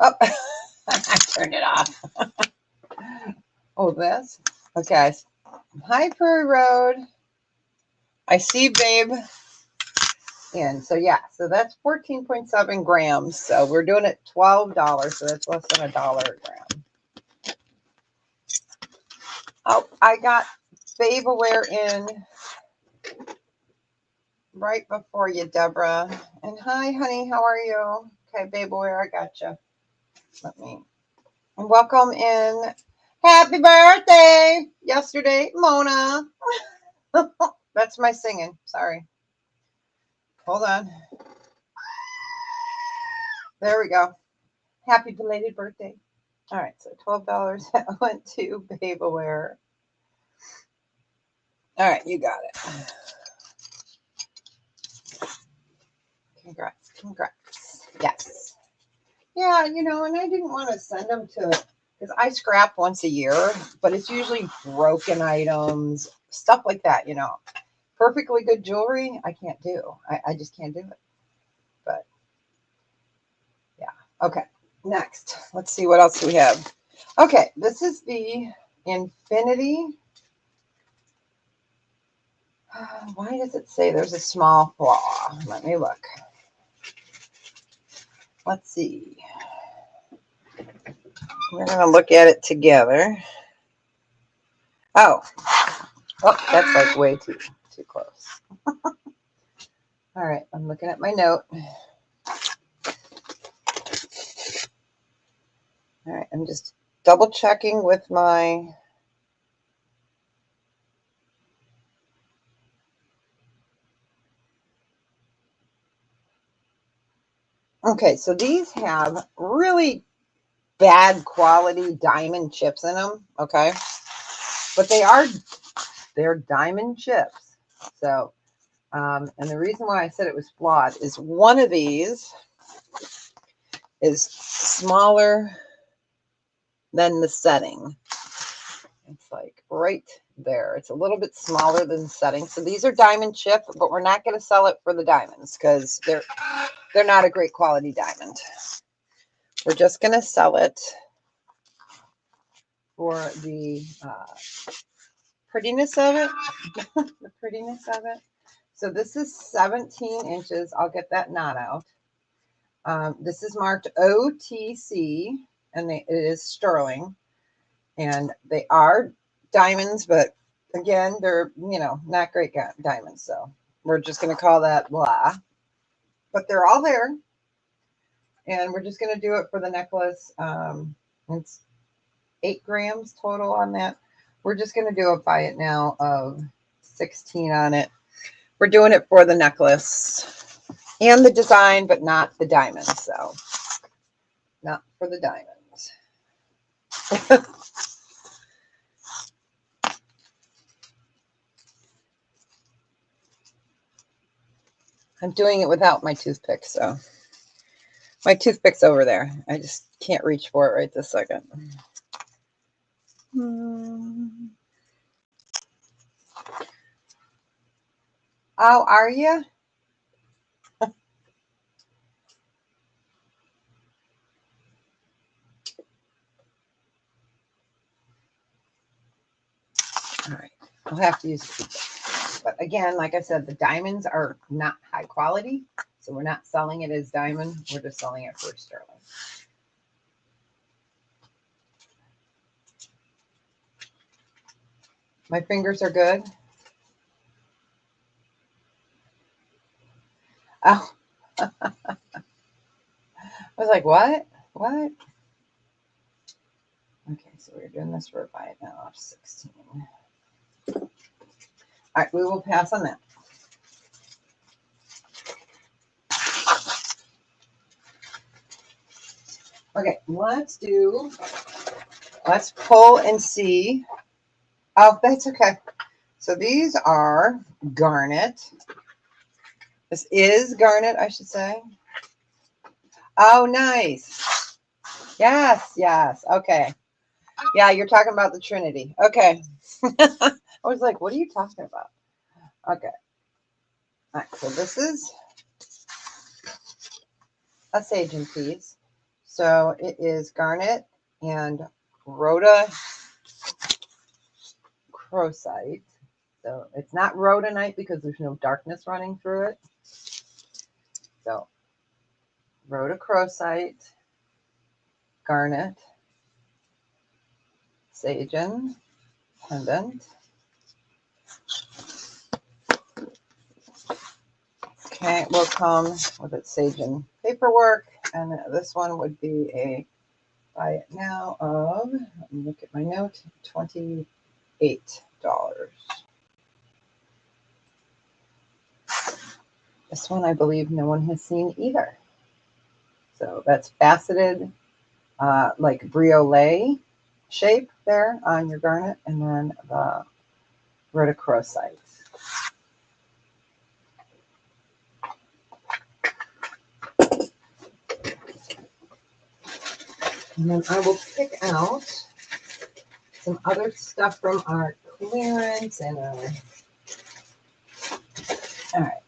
Oh, I turned it off. Oh, this? Okay. Hi, Prairie Road. I see, babe. And so, yeah, so that's 14.7 grams. So we're doing it $12. So that's less than $1 a gram. Oh, I got Babe Aware in right before you, Deborah. And hi, honey. How are you? Okay, Babe Aware, I got you. Let me. And welcome in. Happy birthday yesterday, Mona. That's my singing. Sorry. Hold on. There we go. Happy belated birthday. All right, so $12 went to Babe Aware. All right, you got it. Congrats, congrats. Yes. Yeah, you know, and I didn't want to send them to, because I scrap once a year, but it's usually broken items, stuff like that, you know. Perfectly good jewelry, I can't do. I just can't do it. But, yeah. Okay, next. Let's see what else we have. Okay, this is the Infinity. Why does it say there's a small flaw? Let me look. Let's see. We're going to look at it together. Oh, that's like way too close. All right, I'm looking at my note. All right, I'm just double checking with my. Okay, so these have really bad quality diamond chips in them, okay? But they're diamond chips. So, and the reason why I said it was flawed is one of these is smaller than the setting. It's like right there. It's a little bit smaller than the setting. So these are diamond chip, but we're not going to sell it for the diamonds because they're not a great quality diamond. We're just going to sell it for the prettiness of it. The prettiness of it. So this is 17 inches. I'll get that knot out. This is marked OTC, and it is sterling. And they are diamonds, but again, they're, you know, not great diamonds. So we're just going to call that blah. But they're all there. And we're just going to do it for the necklace. It's 8 grams total on that. We're just going to do a buy it now of 16 on it. We're doing it for the necklace and the design, but not the diamonds. So not for the diamonds. I'm doing it without my toothpick, so my toothpick's over there. I just can't reach for it right this second. Oh, are you? All right. I'll have to use a toothpick. But again, like I said, the diamonds are not high quality. So we're not selling it as diamond. We're just selling it for sterling. My fingers are good. Oh, I was like, what? What? Okay, so we're doing this for buy it now, 16. All right, we will pass on that. Okay, let's pull and see. Oh, that's okay. So these are garnet. This is garnet, I should say. Oh, nice. Yes, yes. Okay. Yeah, you're talking about the Trinity. Okay. I was like, what are you talking about? Okay. All right, so this is a sage piece. So it is garnet and rhodochrosite. So it's not rhodonite because there's no darkness running through it. So rhodochrosite, garnet, sagen, pendant. Okay, it will come with its sagen paperwork, and this one would be a buy it now of, let me look at my note, $28. This one I believe no one has seen either. So that's faceted, like briolette shape there on your garnet, and then the rhodochrosite. And then I will pick out some other stuff from our clearance and our. All right.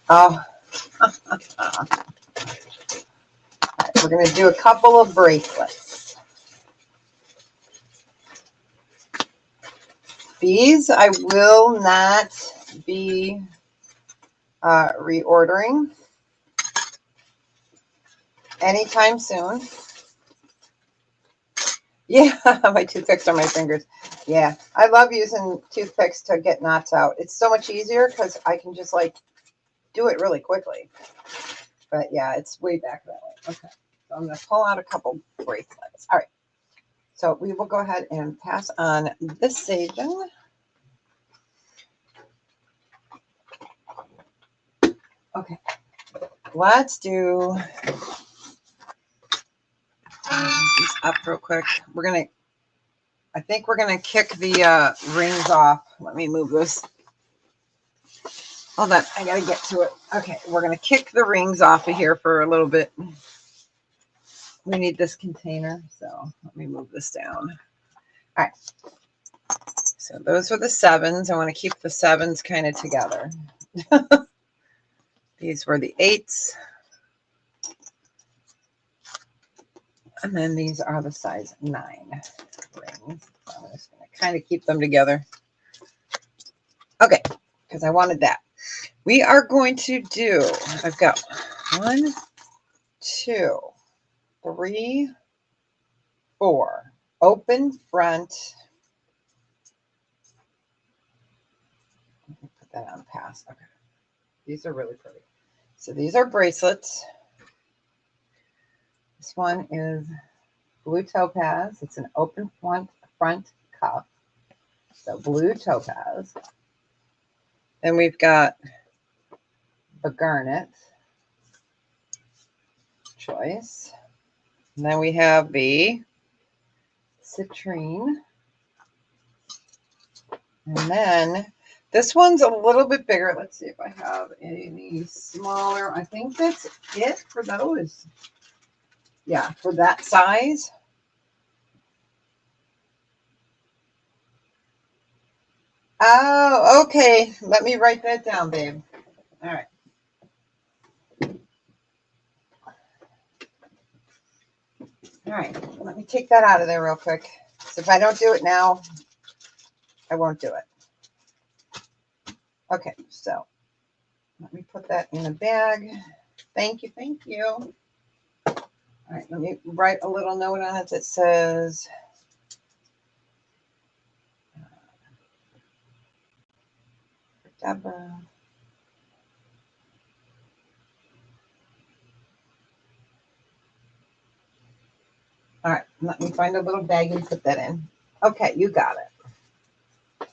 Oh, right, we're going to do a couple of bracelets. These I will not be reordering anytime soon. Yeah, my toothpicks are my fingers. Yeah, I love using toothpicks to get knots out. It's so much easier because I can just like do it really quickly. But yeah, it's way back that way. Okay, so I'm going to pull out a couple bracelets. All right, so we will go ahead and pass on this sagen. Okay, let's do these up real quick. I think we're gonna kick the rings off. Let me move this. Hold on, I gotta get to it. Okay, we're gonna kick the rings off of here for a little bit. We need this container, so let me move this down. All right, so those are the sevens. I want to keep the sevens kind of together. These were the eights. And then these are the size 9 rings. So I'm just going to kind of keep them together. Okay, because I wanted that. We are going to do, I've got 1, 2, 3, 4. Open front. Let me put that on pass. Okay. These are really pretty. So these are bracelets. This one is blue topaz. It's an open front cuff. So blue topaz. Then we've got the garnet choice. And then we have the citrine. And then this one's a little bit bigger. Let's see if I have any smaller. I think that's it for those. Yeah, for that size. Oh, okay. Let me write that down, babe. All right. All right. Let me take that out of there real quick. promise. If I don't do it now, I won't do it. Okay, so let me put that in a bag. Thank you, thank you. All right, let me write a little note on it that says, Deborah. All right, let me find a little bag and put that in. Okay, you got it.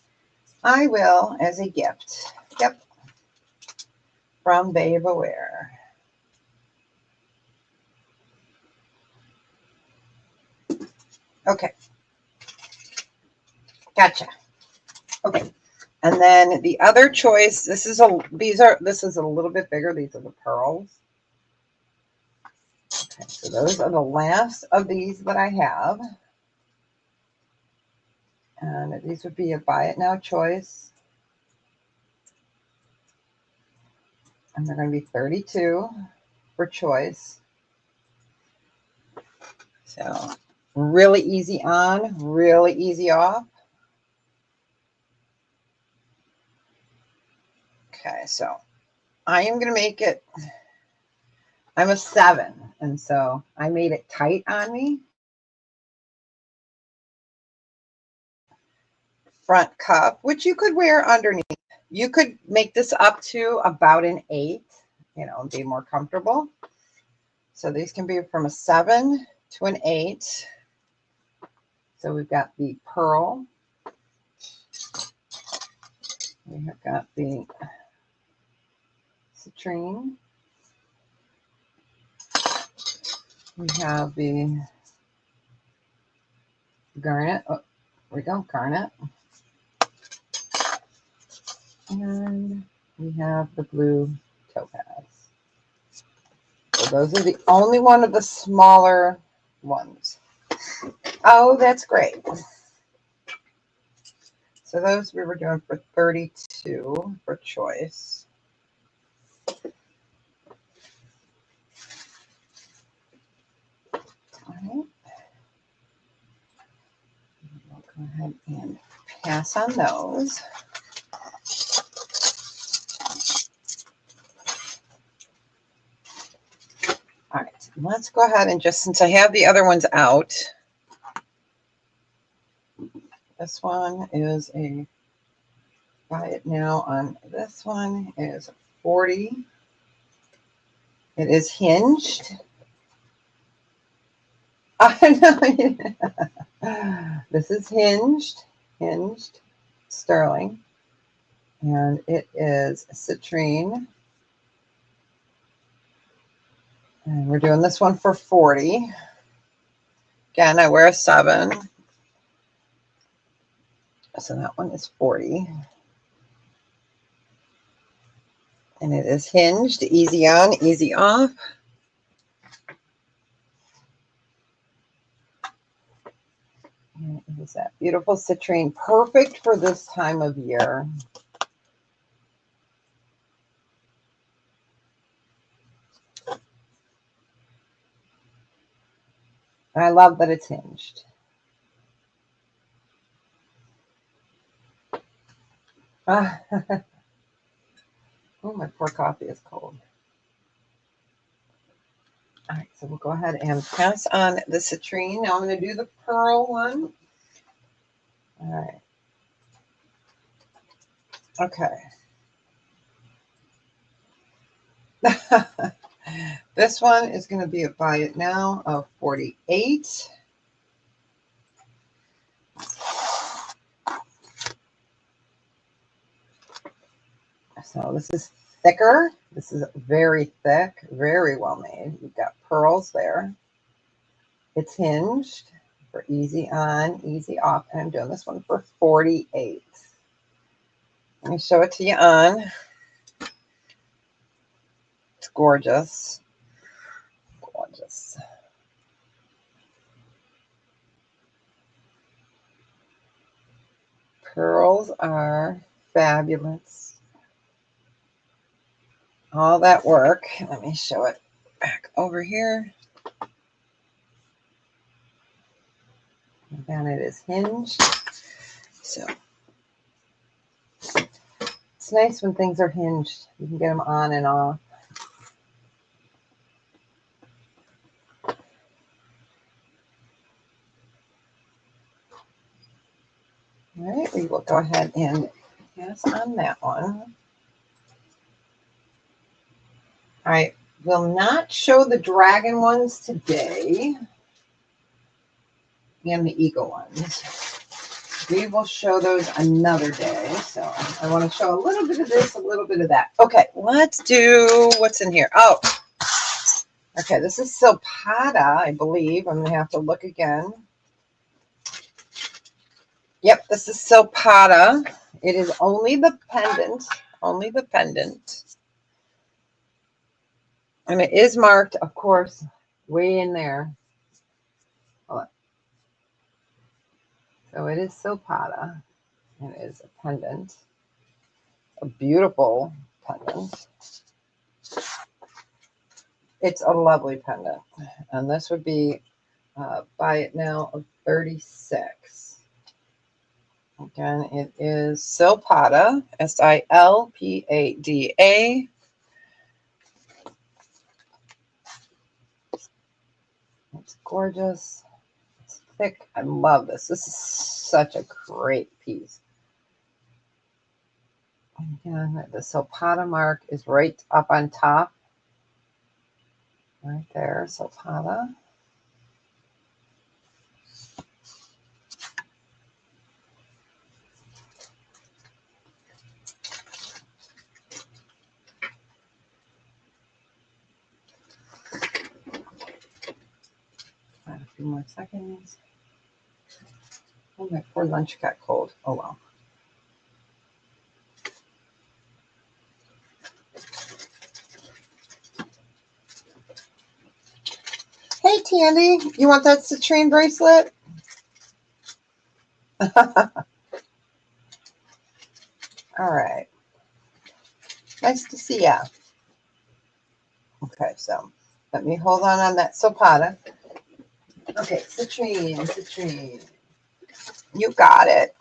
I will as a gift. Yep. From Babe Aware. Okay. Gotcha. Okay. And then the other choice, this is a little bit bigger. These are the pearls. Okay, so those are the last of these that I have. And these would be a buy it now choice. And they're going to be 32 for choice. So really easy on, really easy off. Okay, so I am going to make it, I'm a 7. And so I made it tight on me. Front cuff, which you could wear underneath. You could make this up to about an 8, you know, and be more comfortable. So these can be from a 7 to an 8. So we've got the pearl. We have got the citrine. We have the garnet. Oh, we go, garnet. And we have the blue topaz. So those are the only one of the smaller ones. Oh, that's great. So those we were doing for 32 for choice. All right. We'll go ahead and pass on those. All right, let's go ahead and just, since I have the other ones out, this one is a buy it now on this one is 40. It is hinged. This is hinged sterling, and it is citrine. And we're doing this one for 40. Again, I wear a 7. So that one is 40. And it is hinged, easy on, easy off. And it is that beautiful citrine, perfect for this time of year. And I love that it's hinged. Oh, my poor coffee is cold. All right, so we'll go ahead and pass on the citrine. Now I'm going to do the pearl one. All right. Okay. This one is going to be a buy it now of 48. So this is thicker. This is very thick, very well made. You've got pearls there. It's hinged for easy on, easy off. And I'm doing this one for 48. Let me show it to you on. It's gorgeous. Gorgeous. Pearls are fabulous. All that work. Let me show it back over here. Again, it is hinged. So it's nice when things are hinged. You can get them on and off. All right, we will go ahead and pass on that one. I will not show the dragon ones today and the eagle ones. We will show those another day. So I want to show a little bit of this, a little bit of that. Okay, let's do what's in here. Oh, okay, this is Silpata, I believe. I'm going to have to look again. Yep, this is Silpata. It is only the pendant, And it is marked, of course, way in there. Hold on. So it is Silpata. It is a pendant. A beautiful pendant. It's a lovely pendant. And this would be, buy it now, of 36. Again, it is Silpada, Silpada. It's gorgeous. It's thick. I love this. This is such a great piece. And again, the Silpada mark is right up on top. Right there, Silpada. A few more seconds. Oh, my poor lunch got cold. Oh, well. Hey, Tandy, you want that citrine bracelet? All right. Nice to see ya. Okay, so let me hold on that Silpada. Okay, citrine. You got it.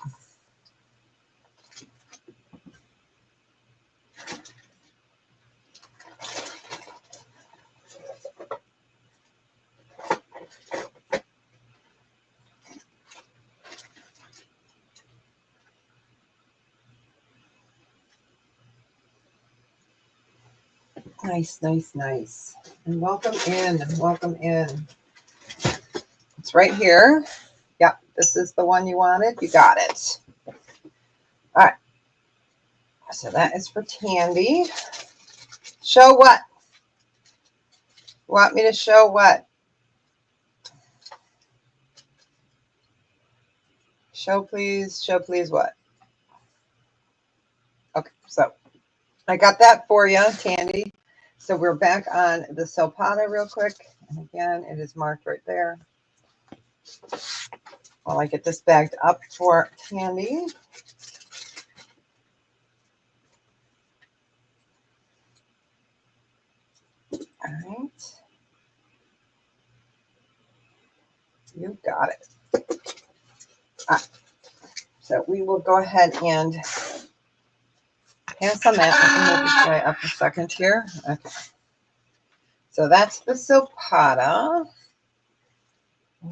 Nice. And welcome in. It's right here. Yep, this is the one you wanted. You got it. All right. So that is for Tandy. Show what? Want me to show what? Show please what? Okay, so I got that for you, Tandy. So we're back on the Silpada real quick. And again, it is marked right there. While I get this bagged up for Tandy. All right. You got it. All right. So we will go ahead and pass on that. Let me move this guy up a second here. Okay. So that's the Silpada.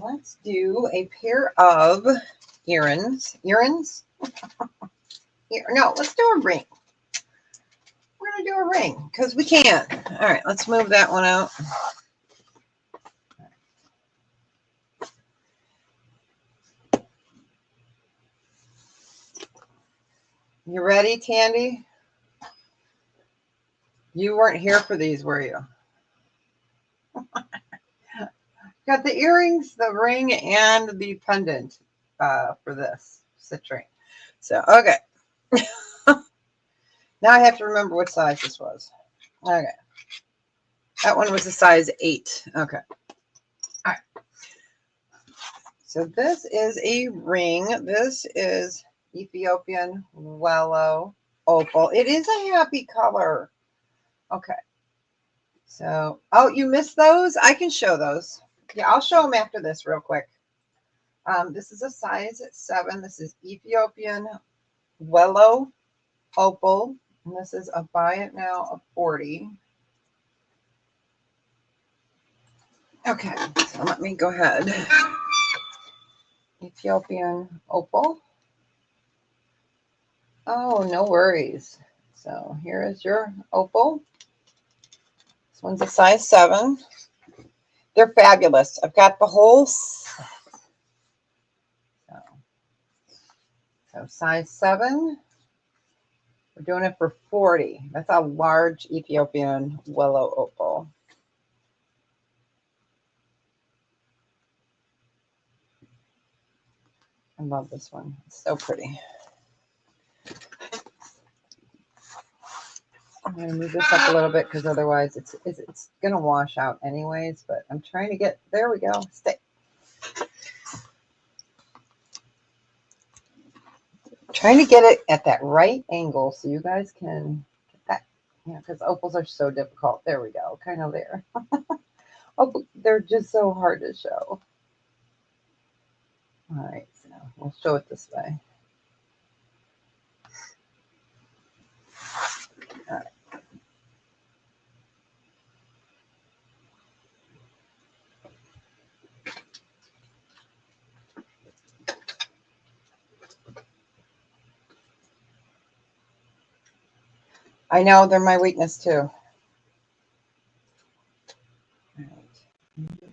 Let's do a pair of earrings. Earrings? No, let's do a ring. We're going to do a ring because we can. All right, let's move that one out. You ready, Tandy? You weren't here for these, were you? Got the earrings, the ring, and the pendant for this citrine. So, okay. Now I have to remember what size this was. Okay. That one was a size 8. Okay. All right. So this is a ring. This is Ethiopian Wello Opal. It is a happy color. Okay. So, oh, you missed those? I can show those. Yeah, I'll show them after this real quick. This is a size 7. This is Ethiopian Wello Opal. And this is a buy it now of 40. Okay, so let me go ahead. Ethiopian Opal. Oh, no worries. So here is your opal. This one's a size 7. They're fabulous. I've got the whole set. So size 7. We're doing it for 40. That's a large Ethiopian Wello opal. I love this one. It's so pretty. I'm going to move this up a little bit because otherwise it's going to wash out anyways, but I'm trying to get, there we go, stay. Trying to get it at that right angle so you guys can get that, you know, because opals are so difficult. There we go, kind of there. Oh, they're just so hard to show. All right, so we'll show it this way. All right. I know they're my weakness too. All right,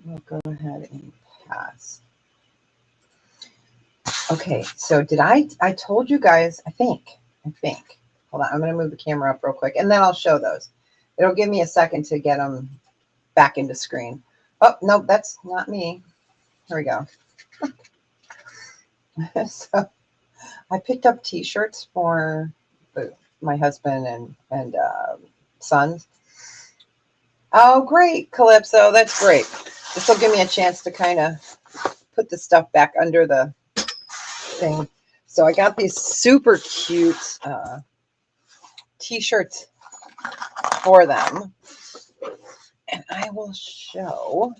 we'll go ahead and pass. Okay, so did I told you guys, I think, hold on, I'm going to move the camera up real quick and then I'll show those. It'll give me a second to get them back into screen. Oh, no, that's not me. Here we go. So I picked up t-shirts for my husband and sons. Oh, great, Calypso. That's great. This will give me a chance to kind of put the stuff back under the thing. So I got these super cute t-shirts for them. And I will show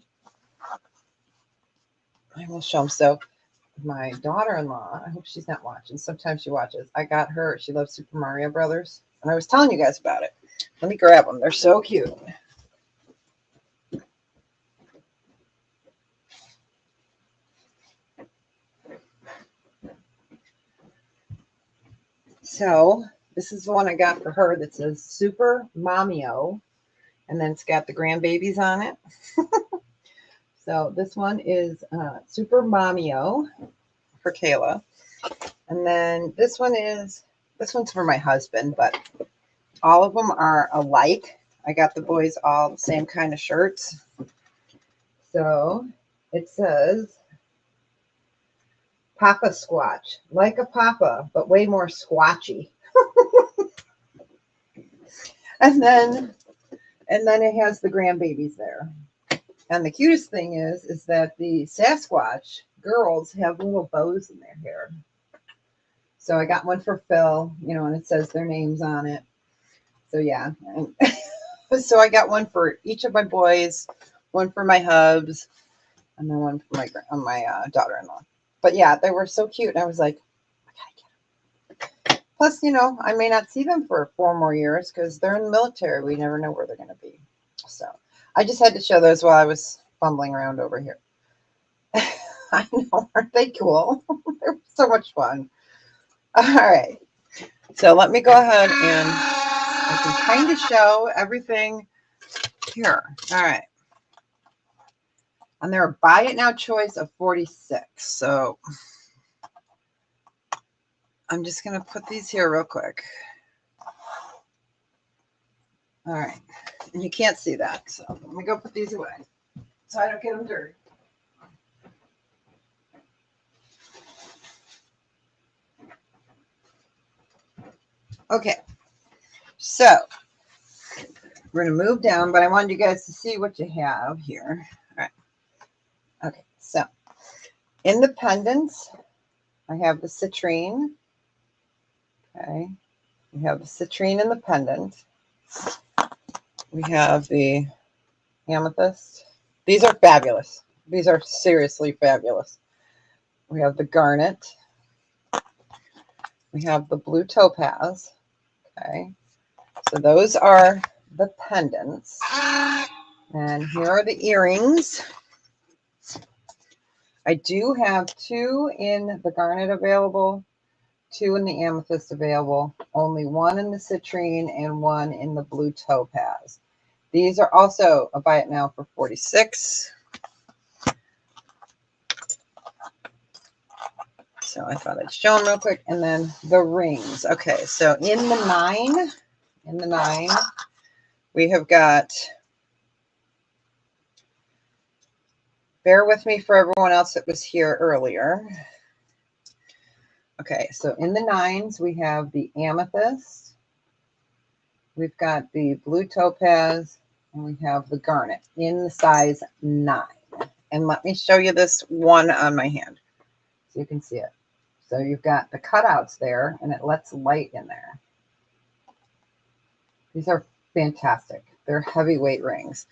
them. So my daughter-in-law, I hope she's not watching. Sometimes she watches. I got her. She loves Super Mario Brothers. And I was telling you guys about it. Let me grab them. They're so cute. So this is the one I got for her that says Super Mamio. And then it's got the grandbabies on it. So this one is Super Mamio for Kayla. And then this one's for my husband, but all of them are alike. I got the boys all the same kind of shirts. So it says Papa Squatch, like a papa, but way more squatchy. and then it has the grandbabies there. And the cutest thing is that the Sasquatch girls have little bows in their hair. So I got one for Phil, you know, and it says their names on it. So yeah. So I got one for each of my boys, one for my hubs, and then one for my daughter-in-law. But yeah, they were so cute. And I was like, I gotta get them. Plus, you know, I may not see them for 4 more years because they're in the military. We never know where they're going to be. So I just had to show those while I was fumbling around over here. I know, aren't they cool? They're so much fun. All right. So let me go ahead and I can kind of show everything here. All right. And they're a buy it now choice of 46. So I'm just going to put these here real quick. All right. And you can't see that. So let me go put these away so I don't get them dirty. Okay. So we're going to move down, but I wanted you guys to see what you have here. All right. Okay. So in the pendants, I have the citrine. Okay. We have the citrine in the pendant. We have the amethyst. These are fabulous. These are seriously fabulous. We have the garnet. We have the blue topaz. Okay. So those are the pendants. And here are the earrings. I do have 2 in the garnet available, 2 in the amethyst available, only 1 in the citrine and 1 in the blue topaz. These are also a buy it now for $46. So I thought I'd show them real quick. And then the rings. Okay, so in the 9, we have got, bear with me for everyone else that was here earlier. Okay, so in the 9s, we have the amethyst. We've got the blue topaz, and we have the garnet in the size 9. And let me show you this one on my hand so you can see it. So you've got the cutouts there, and it lets light in there. These are fantastic. They're heavyweight rings.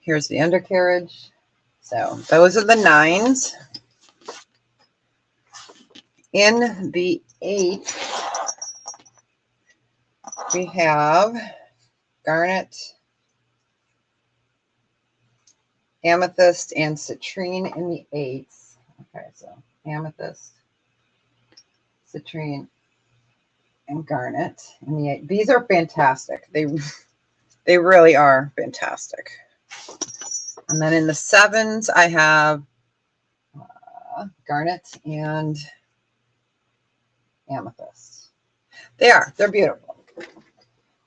Here's the undercarriage. So those are the 9s. In the 8, we have garnet, amethyst, and citrine in the 8s. Okay, so amethyst, citrine, and garnet in the 8. These are fantastic. They really are fantastic. And then in the 7s, I have garnet and amethyst. They're beautiful.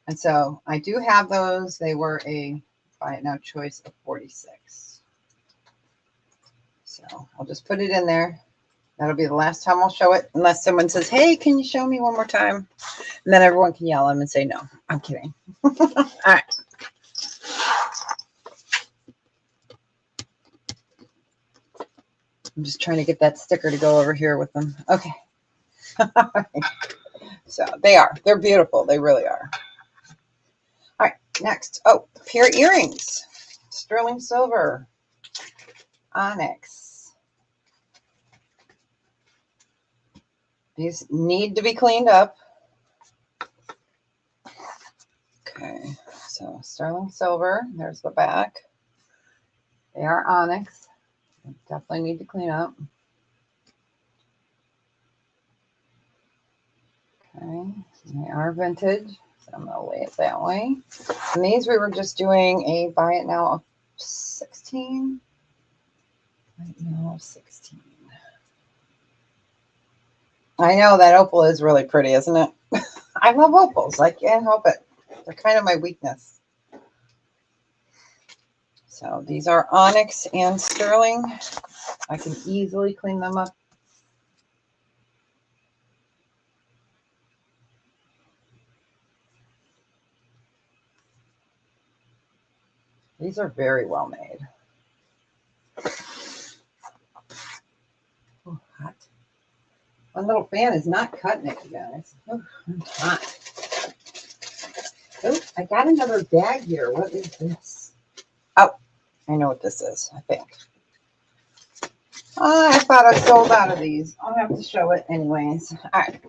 And so I do have those. They were a buy it now choice of $46. So I'll just put it in there. That'll be the last time I'll show it, unless someone says, hey, can you show me one more time? And then everyone can yell at them and say, no, I'm kidding. All right. I'm just trying to get that sticker to go over here with them. Okay. So they're beautiful. They really are. All right, next. Oh, pair of earrings. Sterling silver. Onyx. These need to be cleaned up. Okay, so sterling silver. There's the back. They are onyx. They definitely need to clean up. Okay, they are vintage, so I'm going to lay it that way. And these we were just doing a buy it now of 16. Right now 16. I know that opal is really pretty, isn't it? I love opals. I can't help it. They're kind of my weakness. So these are onyx and sterling. I can easily clean them up. These are very well made. Oh, hot. One little fan is not cutting it, you guys. Oh, I'm hot. Oh, I got another bag here. What is this? Oh, I know what this is, I think. I thought I sold out of these. I'll have to show it anyways. All right.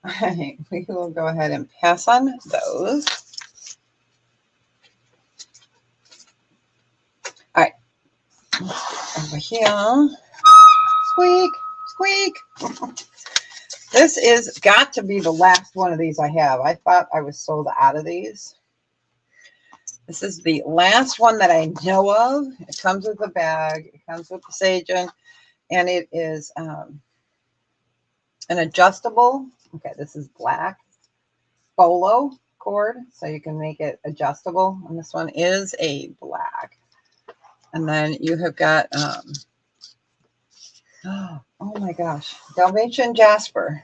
All right, we will go ahead and pass on those. All right. Over here. Squeak, squeak. This is got to be the last one of these I have. I thought I was sold out of these. This is the last one that I know of. It comes with a bag. It comes with the Sagen. And it is an adjustable. Okay, this is black. Bolo cord. So you can make it adjustable. And this one is a black. And then you have got, oh my gosh, Dalmatian Jasper.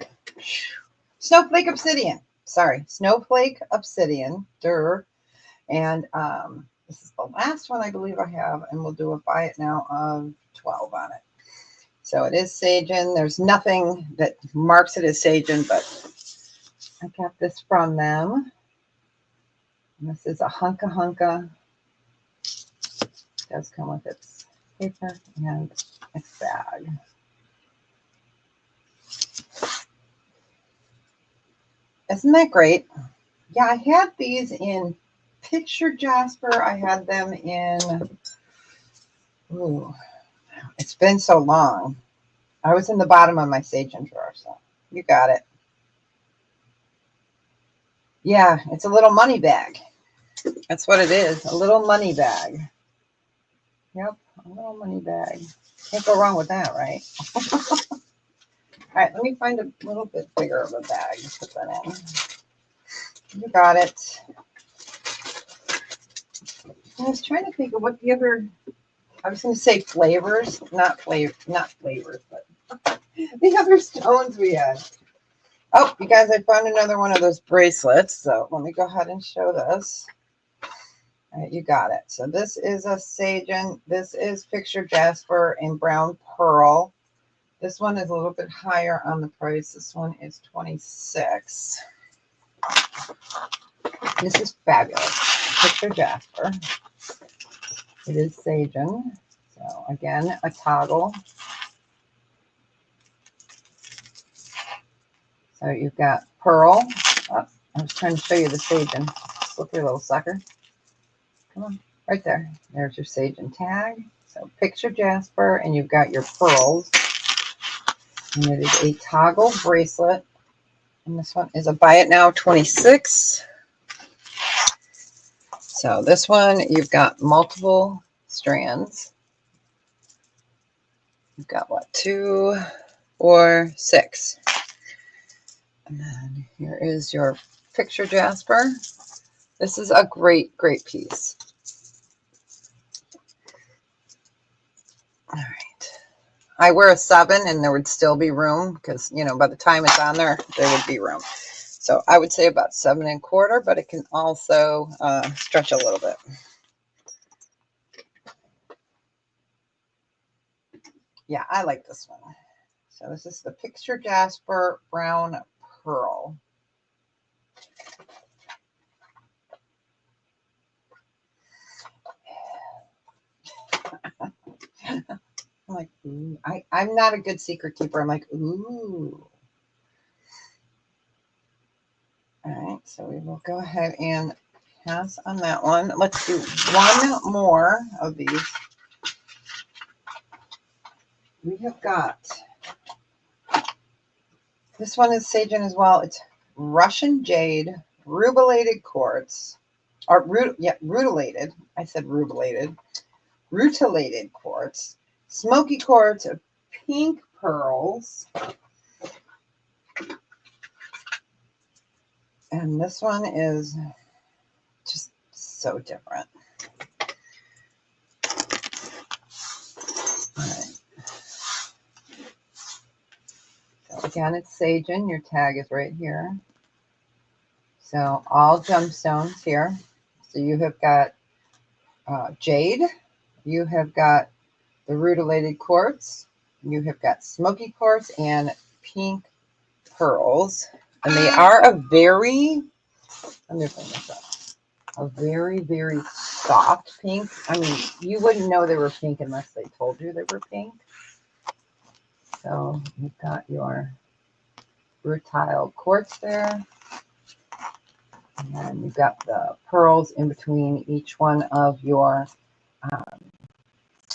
Snowflake Obsidian. Sorry, Snowflake Obsidian. Durr. And this is the last one I believe I have, and we'll do a buy it now of 12 on it. So it is Sagen. There's nothing that marks it as Sagen, but I got this from them. And this is a hunka hunka. It does come with its paper and a bag. Isn't that great? Yeah, I had these in Picture Jasper. I had them in, ooh, it's been so long. I was in the bottom of my Sage drawer, so you got it. Yeah, it's a little money bag. That's what it is, a little money bag. Yep, a little money bag. Can't go wrong with that, right? All right, let me find a little bit bigger of a bag to put that in. You got it. I was trying to think of what the other, I was going to say flavors, not flavors, but the other stones we had. Oh, you guys, I found another one of those bracelets. So let me go ahead and show this. All right, you got it. So this is a Sagen. This is Picture Jasper in brown pearl. This one is a little bit higher on the price. This one is $26. This is fabulous. Picture Jasper. It is Sagen. So again, a toggle. So you've got pearl. Oh, I was trying to show you the Sagen. Look here, little sucker. Come on, right there. There's your Sagen tag. So Picture Jasper, and you've got your pearls. And it is a toggle bracelet. And this one is a buy it now 26. So this one, you've got multiple strands. You've got what, 2, 4, 6. And then here is your Picture Jasper. This is a great, great piece. All right. I wear a 7 and there would still be room because, you know, by the time it's on there, there would be room. So I would say about 7 1/4, but it can also stretch a little bit. Yeah, I like this one. So this is the Picture Jasper Brown Pearl. I'm like, ooh. I'm not a good secret keeper. I'm like, ooh. All right, so we will go ahead and pass on that one. Let's do one more of these. We have got, this one is Sagen as well. It's Russian Jade, rubilated quartz, or rutilated. I said rubilated. Rutilated quartz, smoky quartz, pink pearls. And this one is just so different. All right. So again, it's Sagen. Your tag is right here. So all gemstones here. So you have got jade. You have got the rutilated quartz. You have got smoky quartz and pink pearls. And they are a very, let me bring this up. A very, very soft pink. I mean, you wouldn't know they were pink unless they told you they were pink. So you've got your rutile quartz there. And then you've got the pearls in between each one of your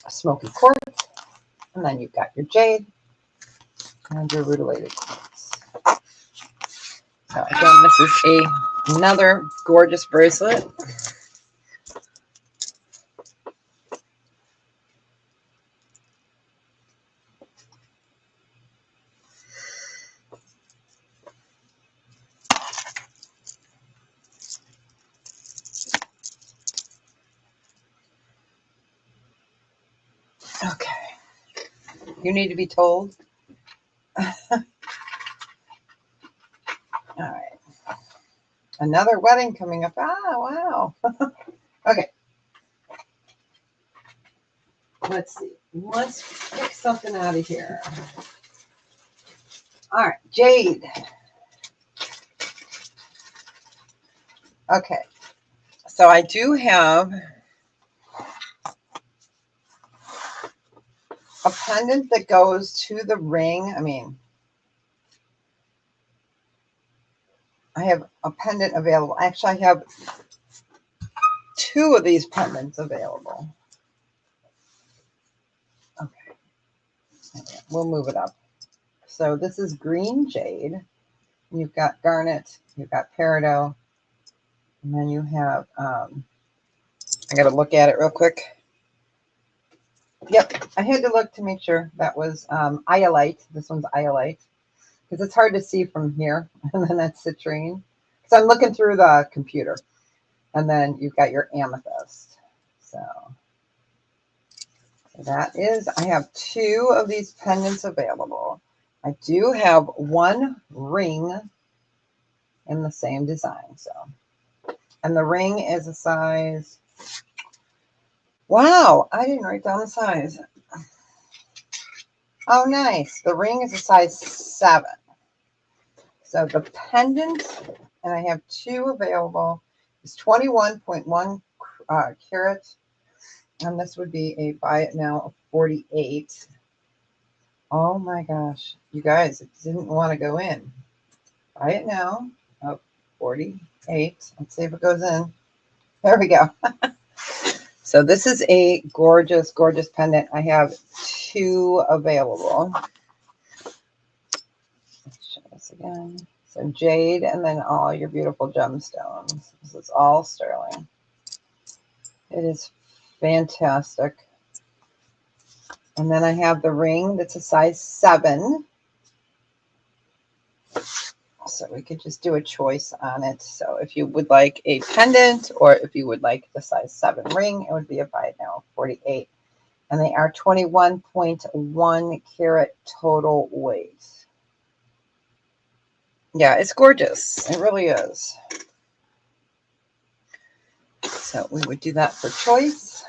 smoky quartz. And then you've got your jade and your rutilated quartz. So again, this is another gorgeous bracelet. Okay. You need to be told. All right. Another wedding coming up. Ah, wow. Okay. Let's see. Let's pick something out of here. All right. Jade. Okay. So I do have a pendant that goes to the ring. I mean, I have a pendant available. Actually, I have 2 of these pendants available. Okay, we'll move it up. So this is green jade. You've got garnet, you've got peridot, and then you have, I got to look at it real quick. Yep, I had to look to make sure that was iolite. This one's iolite because it's hard to see from here. And then that's citrine. So I'm looking through the computer. And then you've got your amethyst. So that is, I have 2 of these pendants available. I do have 1 ring in the same design. So, and the ring is a size, wow, I didn't write down the size. Oh, nice. The ring is a size 7. So the pendant, and I have 2 available, is 21.1 carat. And this would be a buy it now of 48. Oh my gosh. You guys, it didn't want to go in. Buy it now of 48. Let's see if it goes in. There we go. So this is a gorgeous, gorgeous pendant. I have 2 available. Let's show this again. So jade and then all your beautiful gemstones. This is all sterling. It is fantastic. And then I have the ring that's a size 7. So we could just do a choice on it. So if you would like a pendant or if you would like the size 7 ring, it would be a buy it now 48. And they are 21.1 carat total weight. Yeah, it's gorgeous. It really is. So we would do that for choice.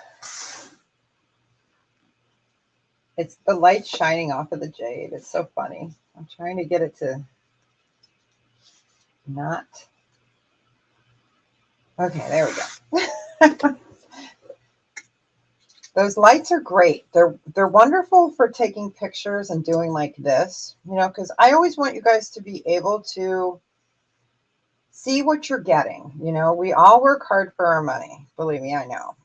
It's the light shining off of the jade. It's so funny. I'm trying to get it to not. Okay, there we go. Those lights are great. They're wonderful for taking pictures and doing like this, you know, because I always want you guys to be able to see what you're getting. You know, we all work hard for our money. Believe me, I know.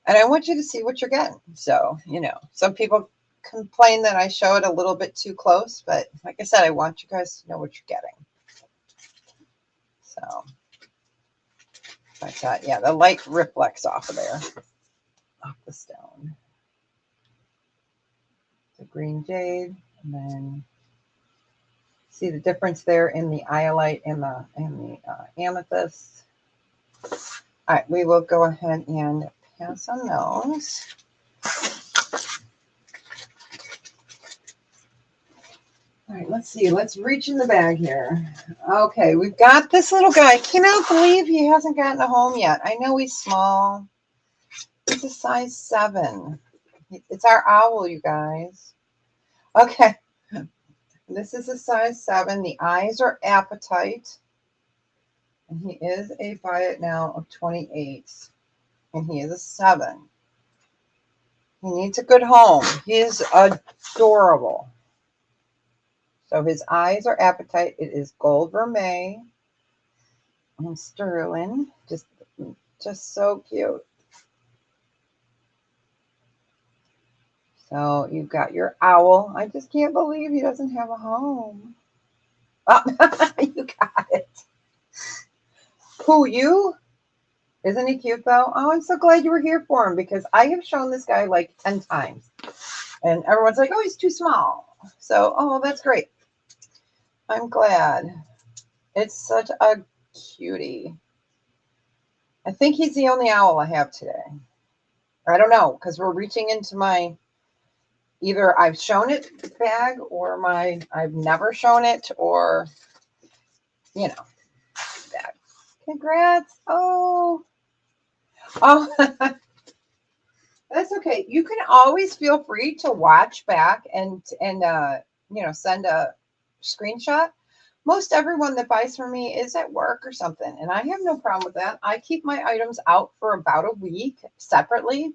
And I want you to see what you're getting. So, you know, some people complain that I show it a little bit too close, but like I said, I want you guys to know what you're getting. So, like that, yeah, the light reflects off of there, off the stone. The green jade, and then see the difference there in the iolite and the amethyst. All right, we will go ahead and pass on those. All right, let's see. Let's reach in the bag here. Okay, we've got this little guy. I cannot believe he hasn't gotten a home yet. I know he's small. He's a size 7. It's our owl, you guys. Okay. This is a size 7. The eyes are apatite. And he is a buy it now of 28. And he is a 7. He needs a good home. He is adorable. So his eyes are apatite. It is gold vermeil and sterling. Just so cute. So you've got your owl. I just can't believe he doesn't have a home. Oh, you got it. Who, you? Isn't he cute though? Oh, I'm so glad you were here for him because I have shown this guy like 10 times. And everyone's like, oh, he's too small. So, oh, that's great. I'm glad. It's such a cutie. I think he's the only owl I have today. I don't know, because we're reaching into my, either I've shown it bag or I've never shown it or, you know, bag. Congrats. Oh, that's okay. You can always feel free to watch back and you know, send a screenshot. Most everyone that buys from me is at work or something, and I have no problem with that. I keep my items out for about a week separately.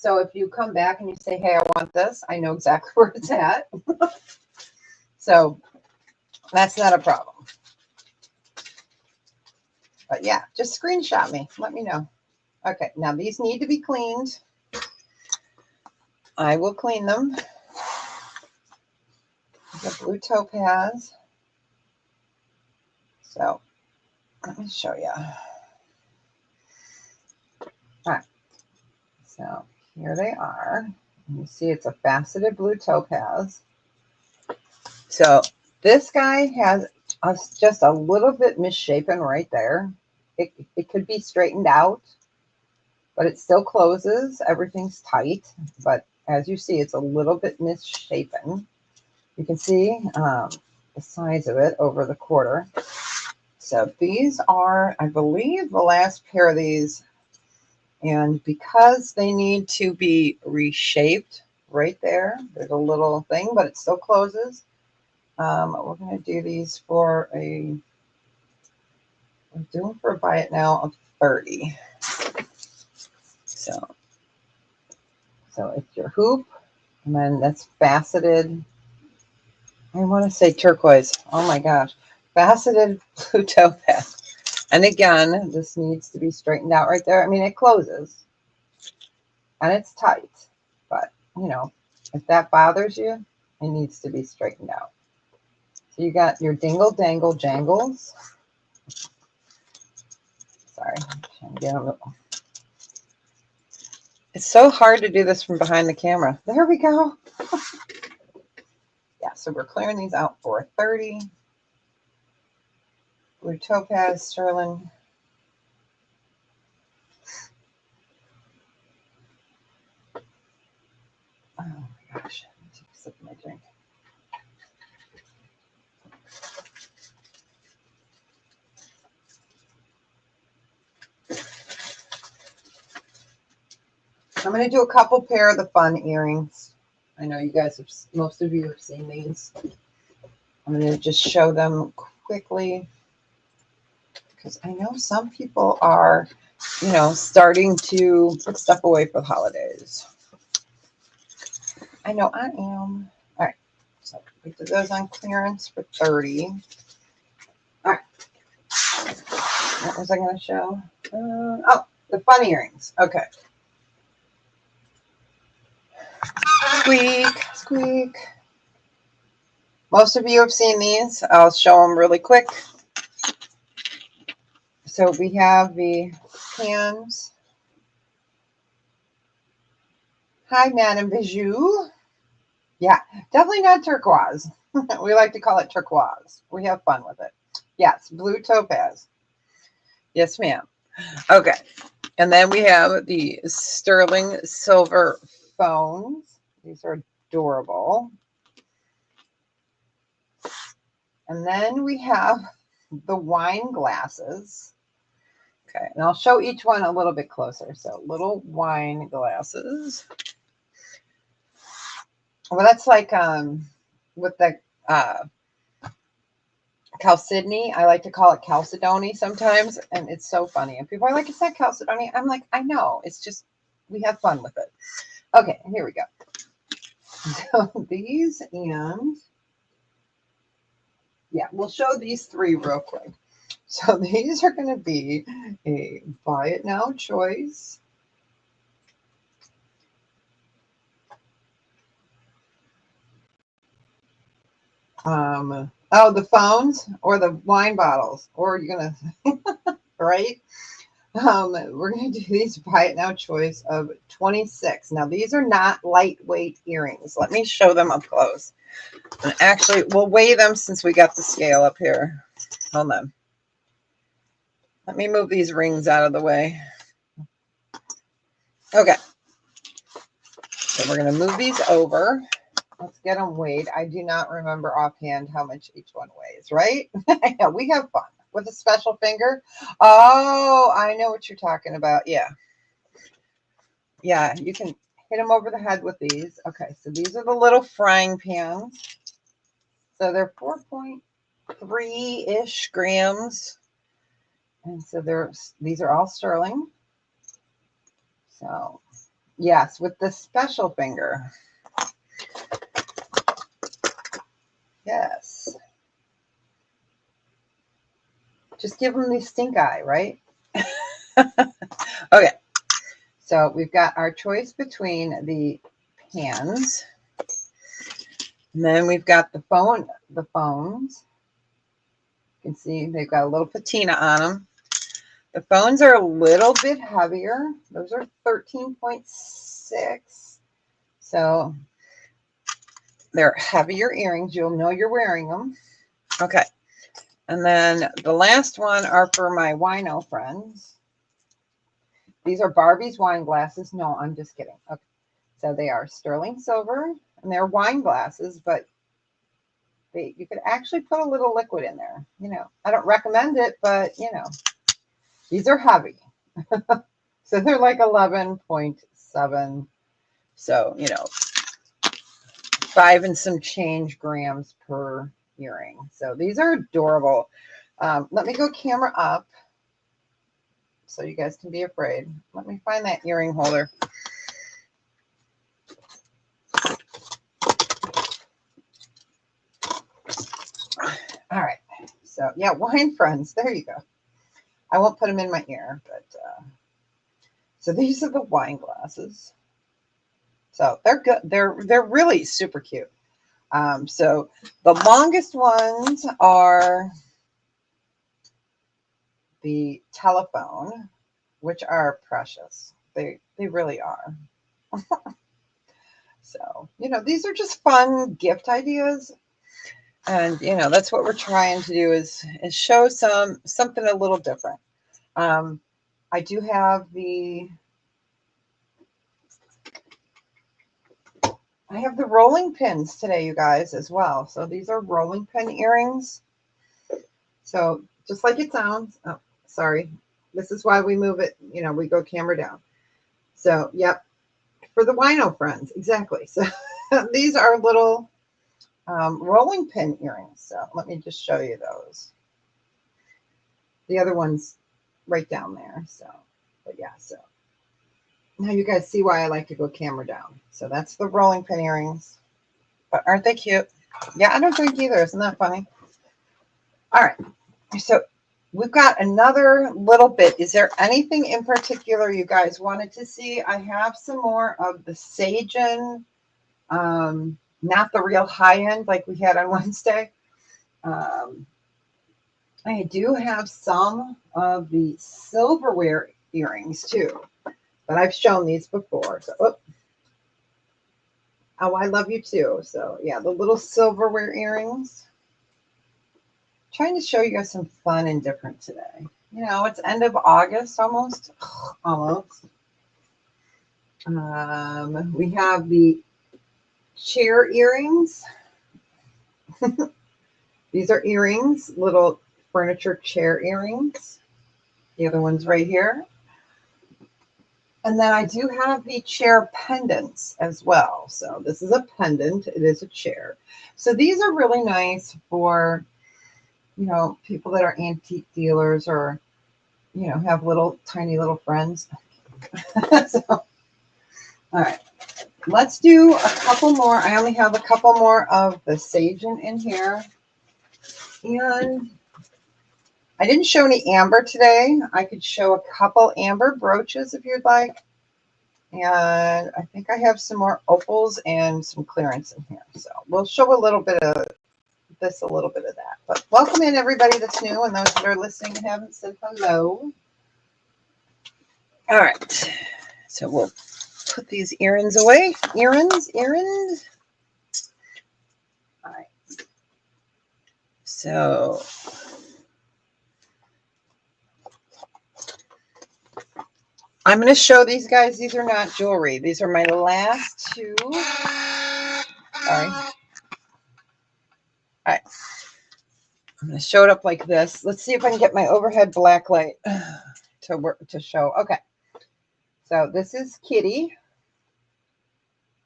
So if you come back and you say, hey, I want this, I know exactly where it's at. So that's not a problem. But yeah, just screenshot me. Let me know. Okay, now these need to be cleaned. I will clean them. The blue topaz. So let me show you. All right. So here they are. You see it's a faceted blue topaz. So this guy has just a little bit misshapen right there. It could be straightened out, but it still closes. Everything's tight, but as you see, it's a little bit misshapen. You can see the size of it over the quarter. So these are, I believe, the last pair of these. And because they need to be reshaped right there, there's a little thing, but it still closes. We're going to do these for we're doing for a buy it now of 30. So it's your hoop, and then that's faceted. I want to say turquoise. Oh my gosh. Faceted blue topaz. And again, this needs to be straightened out right there. I mean, it closes and it's tight, but you know, if that bothers you, it needs to be straightened out. So you got your dingle dangle jangles. Sorry, I'm trying to get a little. It's so hard to do this from behind the camera. There we go. Yeah, so we're clearing these out for 30. Blue topaz, sterling. Oh my gosh, I need to take a sip of my drink. I'm going to do a couple pair of the fun earrings. I know you guys have, most of you have seen these. I'm going to just show them quickly because I know some people are, you know, starting to put stuff away for the holidays. I know I am. All right. So we did those on clearance for 30. All right. What was I going to show? Oh, the fun earrings. Okay. Squeak, squeak. Most of you have seen these. I'll show them really quick. So we have the pans. Hi, Madame Bijou. Yeah, definitely not turquoise. We like to call it turquoise. We have fun with it. Yes, blue topaz. Yes, ma'am. Okay. And then we have the sterling silver phones. These are adorable. And then we have the wine glasses. Okay, and I'll show each one a little bit closer. So little wine glasses. Well, that's like with the Chalcedony. I like to call it Chalcedony sometimes, and it's so funny. And people are like, "It's not Chalcedony." I'm like, "I know. It's just we have fun with it." Okay, here we go. So these, and yeah, we'll show these three real quick. So these are going to be a buy it now choice. Oh, the phones or the wine bottles, or you're going to, right? We're going to do these buy it now choice of 26. Now, these are not lightweight earrings. Let me show them up close. And actually, we'll weigh them since we got the scale up here. Hold on. Let me move these rings out of the way. Okay. So we're going to move these over. Let's get them weighed. I do not remember offhand how much each one weighs, right? Yeah, we have fun with a special finger. Oh, I know what you're talking about. Yeah. Yeah, you can hit them over the head with these. Okay, so these are the little frying pans. So they're 4.3-ish grams. And so these are all sterling. So Yes, with the special finger. Yes. Just give them the stink eye, right? Okay. So we've got our choice between the pans. And then we've got the phones. You can see they've got a little patina on them. The phones are a little bit heavier. Those are 13.6. So they're heavier earrings. You'll know you're wearing them. Okay. And then the last one are for my wino friends. These are Barbie's wine glasses. No, I'm just kidding. Okay. So they are sterling silver and they're wine glasses, but you could actually put a little liquid in there. You know, I don't recommend it, but you know, these are heavy. So they're like 11.7. So, you know, 5 and some change grams per earring. So these are adorable. Let me go camera up so you guys can be afraid. Let me find that earring holder. All right. So yeah, wine friends. There you go. I won't put them in my ear, but so these are the wine glasses. So they're good. They're really super cute. So the longest ones are the telephone, which are precious. They really are. So, you know, these are just fun gift ideas. And, you know, that's what we're trying to do is show something a little different. I do have I have the rolling pins today, you guys, as well. So these are rolling pin earrings. So just like it sounds. Oh, sorry. This is why we move it. You know, we go camera down. So, yep. For the wino friends. Exactly. So these are little rolling pin earrings. So let me just show you those. The other one's right down there. So, but yeah, so now you guys see why I like to go camera down. So that's the rolling pin earrings. But aren't they cute? Yeah, I don't drink either. Isn't that funny? All right. So we've got another little bit. Is there anything in particular you guys wanted to see? I have some more of the Sagen, not the real high end like we had on Wednesday. I do have some of the silverware earrings too, but I've shown these before. So, oh, I love you too. So yeah, the little silverware earrings. Trying to show you guys some fun and different today. You know, it's end of August almost. Almost. We have the chair earrings. These are earrings, little furniture chair earrings. The other one's right here. And then I do have the chair pendants as well. So this is a pendant. It is a chair. So these are really nice for, you know, people that are antique dealers or, you know, have little tiny little friends. So, all right. Let's do a couple more. I only have a couple more of the Sagen in here. And I didn't show any amber today. I could show a couple amber brooches if you'd like. And I think I have some more opals and some clearance in here. So we'll show a little bit of this, a little bit of that. But welcome in everybody that's new and those that are listening and haven't said hello. All right. So we'll put these earrings away. Earrings. All right. So I'm going to show these guys. These are not jewelry. These are my last two. Sorry. All right. I'm going to show it up like this. Let's see if I can get my overhead black light to work to show. Okay. So this is Kitty.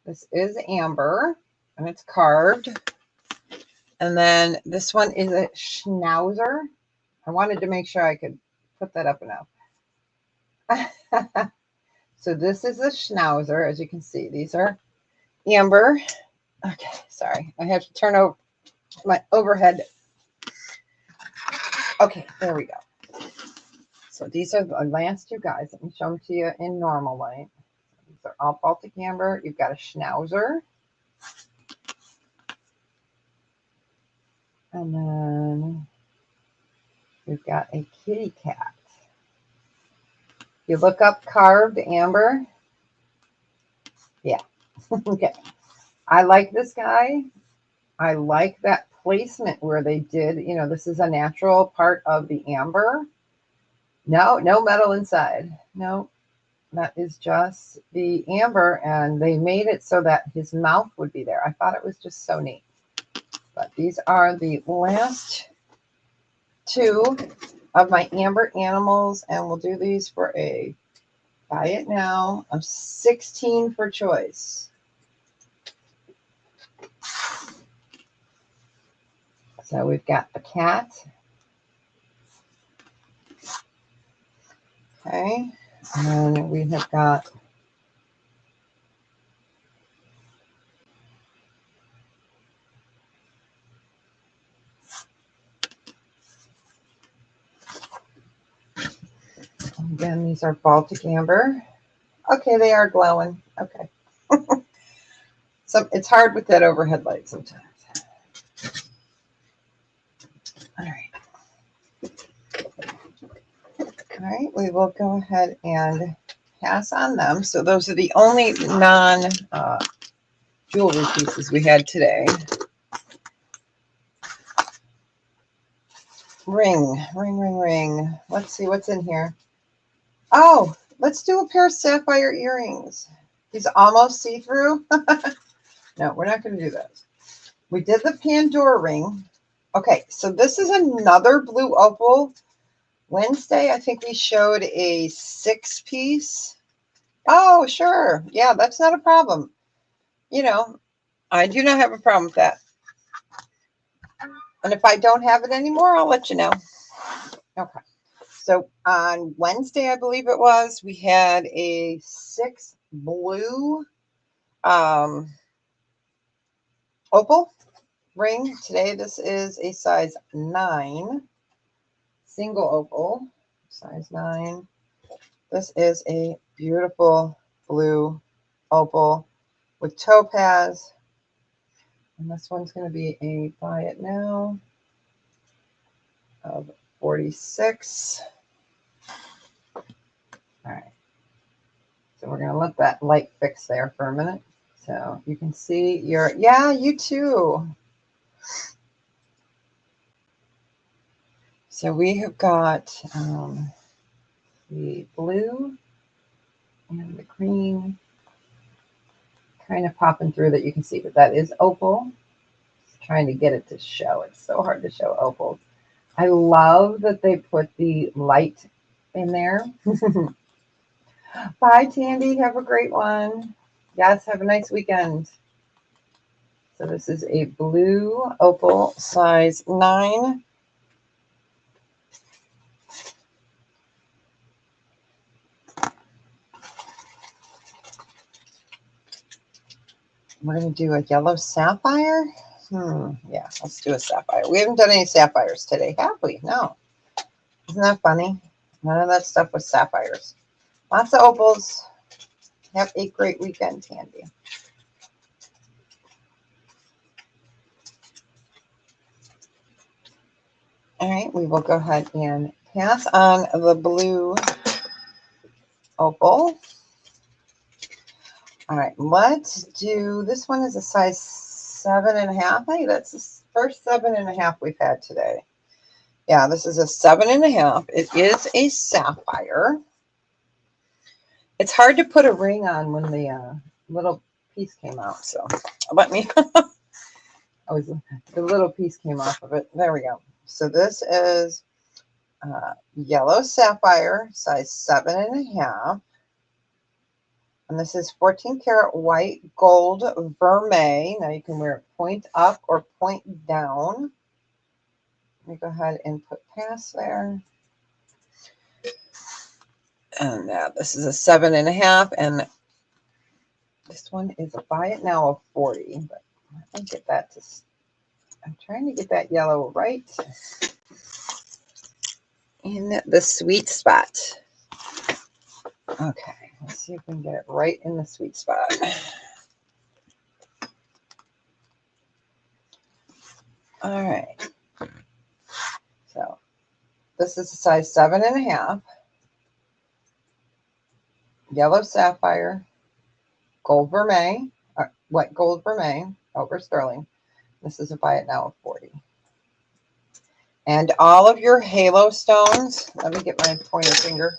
This is Amber, and it's carved. And then this one is a Schnauzer. So I wanted to make sure I could put that up enough. So this is a schnauzer, as you can see. These are amber. Okay, sorry. I have to turn over my overhead. Okay, there we go. So these are the last two guys. Let me show them to you in normal light. These are all Baltic amber. You've got a schnauzer. And then we've got a kitty cat. You look up carved amber. Yeah. Okay. I like this guy. I like that placement where they did, you know, this is a natural part of the amber. No metal inside. No, that is just the amber. And they made it so that his mouth would be there. I thought it was just so neat. But these are the last two of my amber animals. And we'll do these for a buy it now of 16 for choice. So we've got the cat. Okay. And then we have got again, these are Baltic amber. Okay, they are glowing. Okay. So it's hard with that overhead light sometimes. All right. All right, we will go ahead and pass on them. So those are the only non-jewelry pieces we had today. Ring. Let's see what's in here. Oh, let's do a pair of sapphire earrings. These almost see-through. No, we're not going to do those. We did the Pandora ring. Okay, so this is another blue opal. Wednesday, I think we showed a 6-piece. Oh, sure. Yeah, that's not a problem. You know, I do not have a problem with that. And if I don't have it anymore, I'll let you know. Okay. So on Wednesday, I believe it was, we had a 6 blue opal ring. Today, this is a size 9 single opal, size 9. This is a beautiful blue opal with topaz. And this one's going to be a buy it now of 46. All right. So we're going to let that light fix there for a minute. So you can see yeah, you too. So we have got the blue and the green kind of popping through that you can see, but that is opal. Just trying to get it to show. It's so hard to show opals. I love that they put the light in there. Bye, Tandy. Have a great one. Yes, have a nice weekend. So this is a blue opal, size 9. We're going to do a yellow sapphire. Yeah, let's do a sapphire. We haven't done any sapphires today, have we? No. Isn't that funny? None of that stuff was sapphires. Lots of opals. Have a great weekend, Tandy. All right, we will go ahead and pass on the blue opal. All right, let's do, this one is a size 7.5. Hey, that's the first 7.5 we've had today. Yeah, this is a 7.5. It is a sapphire. It's hard to put a ring on when the little piece came out. So let me, the little piece came off of it. There we go. So this is yellow sapphire, size 7.5. And this is 14 karat white gold vermeil. Now you can wear it point up or point down. Let me go ahead and put pass there. And this is a 7.5, and this one is a buy it now of 40. But let me get that to. I'm trying to get that yellow right in the sweet spot. Okay, let's see if we can get it right in the sweet spot. All right. So this is a size 7.5. Yellow sapphire, gold vermeil, wet gold vermeil over sterling. This is a buy it now of 40. And all of your halo stones. Let me get my pointer finger.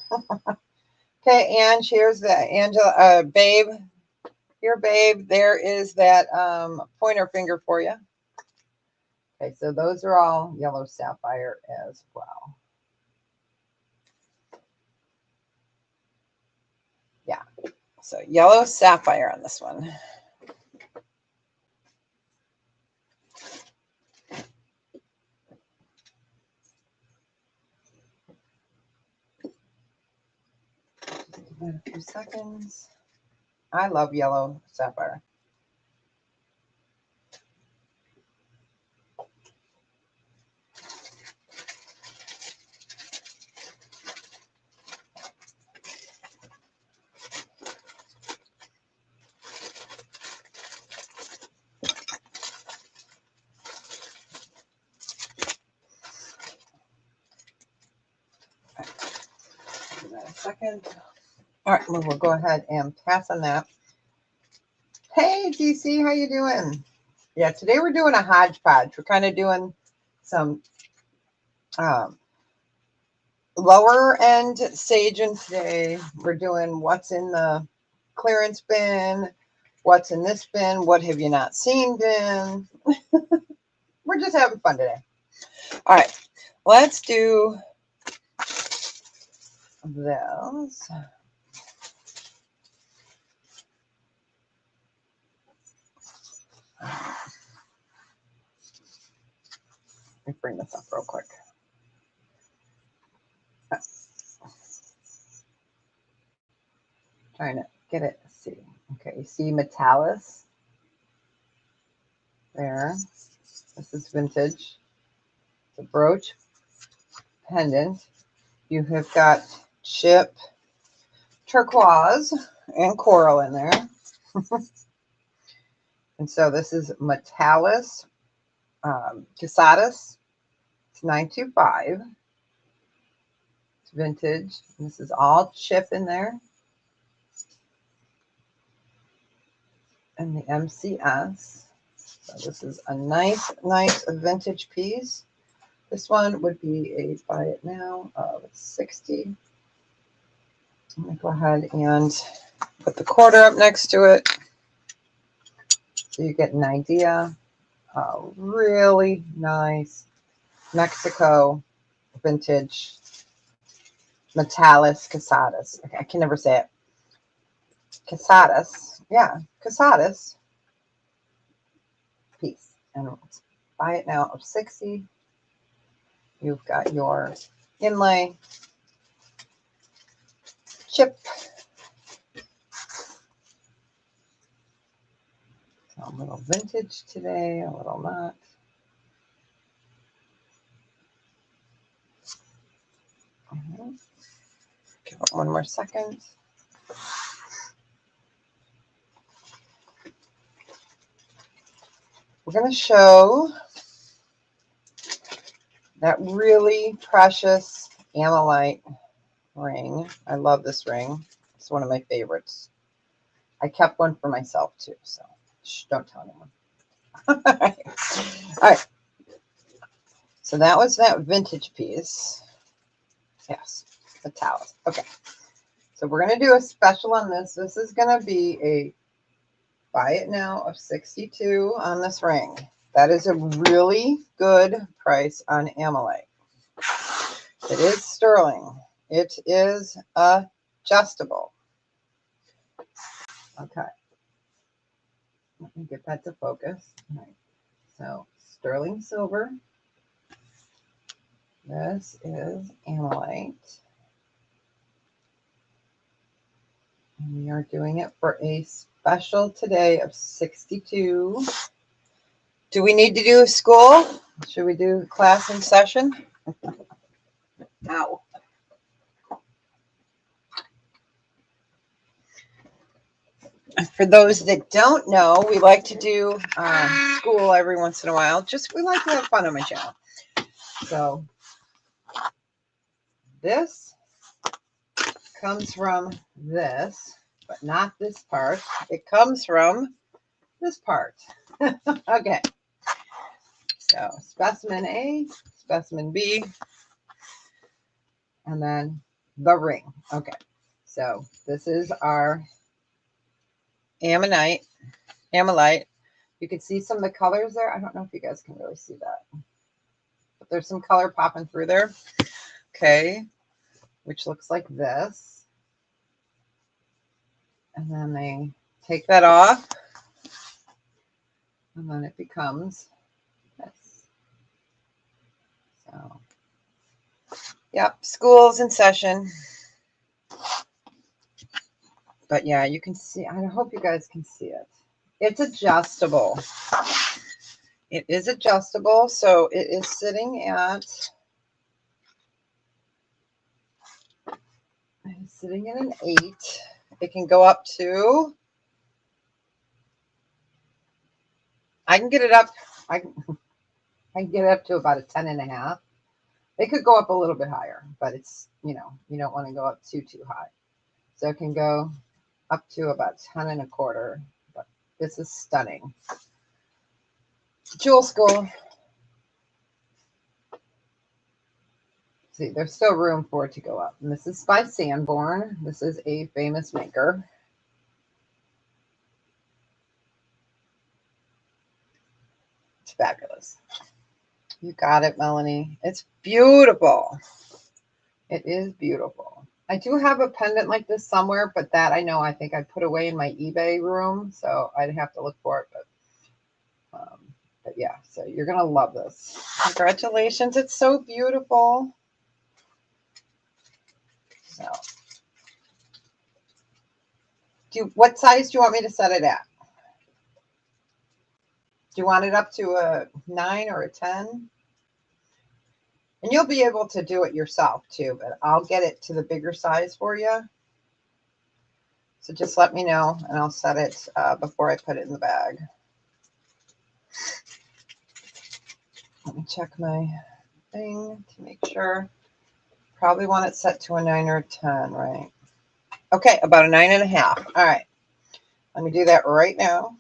Okay, and here's the Angela, babe. Here, babe, there is that pointer finger for you. Okay, so those are all yellow sapphire as well. Yeah, so yellow sapphire on this one. Give that a few seconds. I love yellow sapphire. Give that a second. All right, we'll go ahead and pass on that. Hey, DC, how you doing? Yeah, today we're doing a hodgepodge. We're kind of doing some lower end saging today. We're doing what's in the clearance bin, what's in this bin, what have you not seen bin. We're just having fun today. All right, let's do those. Let me bring this up real quick. Trying to get it. Let's see. Okay, you see Metallis there. This is vintage. It's a brooch pendant. You have got chip, turquoise, and coral in there. And so this is Metallis Casadas. It's 925. It's vintage. This is all chip in there. And the MCS. So this is a nice vintage piece. This one would be a buy it now of 60. I'm going to go ahead and put the quarter up next to it so you get an idea. Really nice Mexico vintage Metallis Casadas. Okay, I can never say it. Casadas. Yeah, Casadas piece. And let's buy it now of 60. You've got your inlay, chip, a little vintage today, a little not. Give it one more second. We're going to show that really precious Ammolite ring. I love this ring. It's one of my favorites. I kept one for myself too, so don't tell anyone. All right. So that was that vintage piece. Yes, Metallis. Okay. So we're going to do a special on this. This is going to be a buy it now of 62 on this ring. That is a really good price on Ammolite. It is sterling. It is adjustable. Okay. Let me get that to focus. All right. So sterling silver. This is Ammolite. And we are doing it for a special today of 62. Do we need to do school? Should we do class in session? Ow. For those that don't know, we like to do school every once in a while. We like to have fun on my channel. So this comes from this, but not this part. It comes from this part. Okay. So specimen A, specimen B, and then the ring. Okay. So this is our ammonite. You can see some of the colors there. I don't know if you guys can really see that, but there's some color popping through there. Okay. Which looks like this. And then they take that off. And then it becomes this. So, yep, school's in session. But yeah, you can see, I hope you guys can see it. It's adjustable. It is adjustable. So it is sitting at, an 8. It can go up to, I can get it up, I can get it up to about a 10.5. It could go up a little bit higher, but it's, you don't want to go up too high. So it can go up to about 10.25, but this is stunning. Jewel School. See, there's still room for it to go up. And this is by Sanborn. This is a famous maker. It's fabulous. You got it, Melanie. It's beautiful. It is beautiful. I do have a pendant like this somewhere, but that I know I think I put away in my eBay room, so I'd have to look for it. But yeah, so you're going to love this. Congratulations. It's so beautiful. So, what size do you want me to set it at? Do you want it up to a 9 or a 10? And you'll be able to do it yourself too, but I'll get it to the bigger size for you. So just let me know and I'll set it before I put it in the bag. Let me check my thing to make sure. Probably want it set to a 9 or a 10, right? Okay, about a 9.5. All right. Let me do that right now.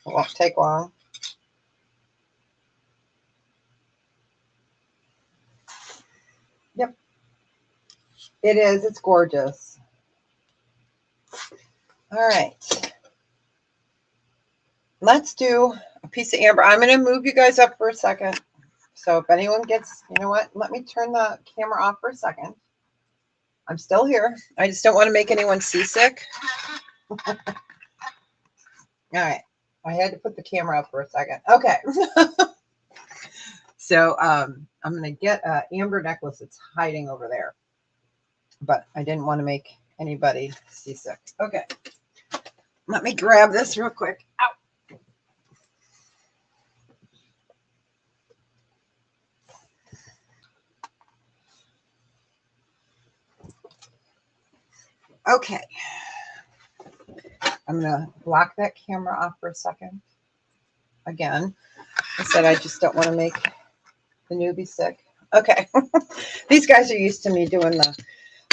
It won't take long. Yep. It is. It's gorgeous. All right. Let's do a piece of amber. I'm going to move you guys up for a second. So if anyone gets, you know what? Let me turn the camera off for a second. I'm still here. I just don't want to make anyone seasick. All right. I had to put the camera up for a second. Okay. So I'm going to get an amber necklace that's hiding over there. But I didn't want to make anybody seasick. Okay. Let me grab this real quick. Ow. Okay. I'm going to block that camera off for a second. Again, I said I just don't want to make the newbie sick. Okay. These guys are used to me doing the,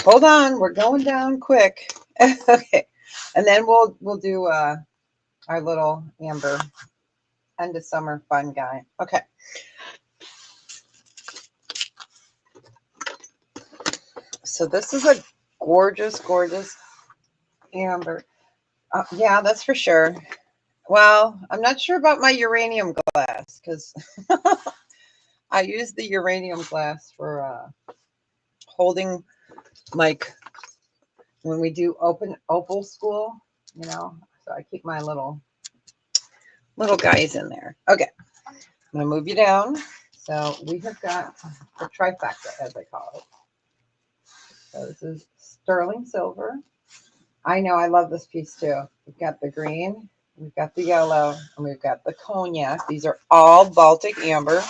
hold on, we're going down quick. Okay. And then we'll do our little amber end of summer fun guy. Okay. So this is a gorgeous, gorgeous amber. Yeah, that's for sure. Well, I'm not sure about my uranium glass because I use the uranium glass for holding, like when we do opal school, so I keep my little guys in there. Okay, I'm gonna move you down. So we have got the trifecta, as I call it. So this is sterling silver. I know, I love this piece too. We've got the green, we've got the yellow, and we've got the cognac. These are all Baltic amber.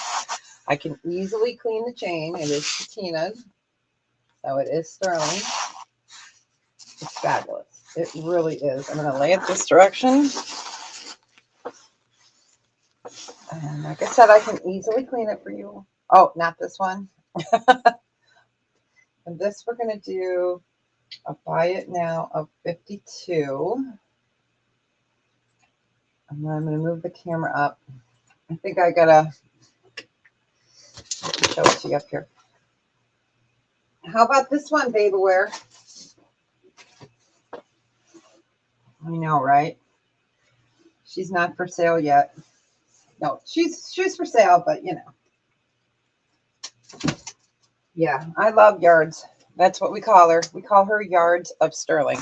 I can easily clean the chain. It is patinaed, so it is sterling. It's fabulous. It really is. I'm going to lay it this direction. And like I said, I can easily clean it for you. Oh, not this one. And this we're going to do a buy it now of 52. And then I'm going to move the camera up. I think I got to show it to you up here. How about this one, Babe Aware? I know, right? She's not for sale yet. No, she's for sale, but you know. Yeah, I love yards. That's what we call her. We call her yards of sterling.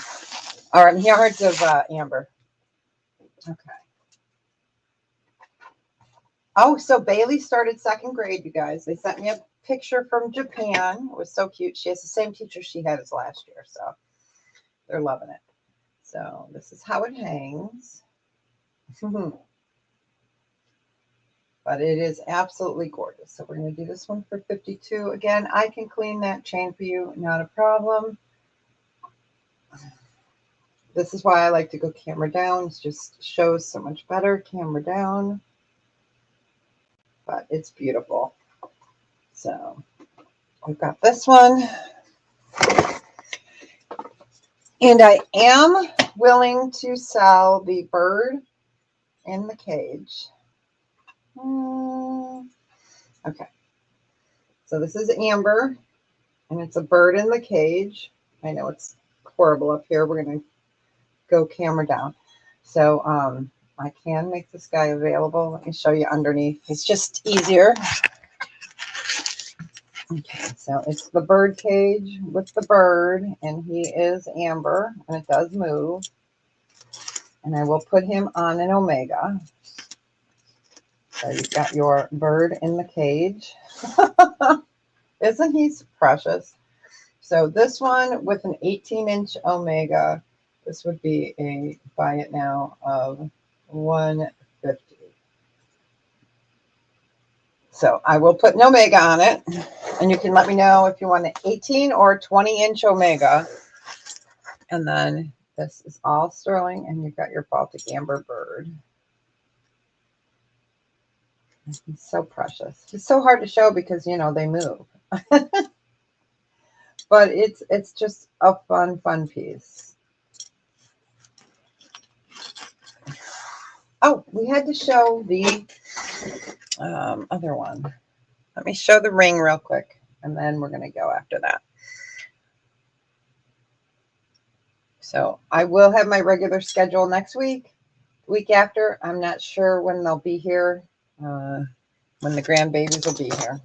Or yards of amber. Okay. Oh, so Bailey started second grade, you guys. They sent me a picture from Japan. It was so cute. She has the same teacher she had as last year, so they're loving it. So this is how it hangs. But it is absolutely gorgeous. So we're going to do this one for 52. Again, I can clean that chain for you, not a problem. This is why I like to go camera down. It just shows so much better camera down. But it's beautiful. So we've got this one. And I am willing to sell the bird in the cage. Okay. So this is amber, and it's a bird in the cage. I know it's horrible up here. We're going to go camera down. So I can make this guy available. Let me show you underneath. It's just easier. Okay, so it's the bird cage with the bird, and he is amber, and it does move. And I will put him on an omega. So you've got your bird in the cage. Isn't he precious? So this one with an 18-inch omega, this would be a buy it now of $150. So I will put an omega on it, and you can let me know if you want an 18 or 20-inch omega. And then this is all sterling, and you've got your Baltic amber bird. He's so precious. He's so hard to show because, you know, they move. But it's just a fun piece. Oh, we had to show the other one. Let me show the ring real quick, and then we're going to go after that. So I will have my regular schedule next week. Week after, I'm not sure when they'll be here, when the grandbabies will be here.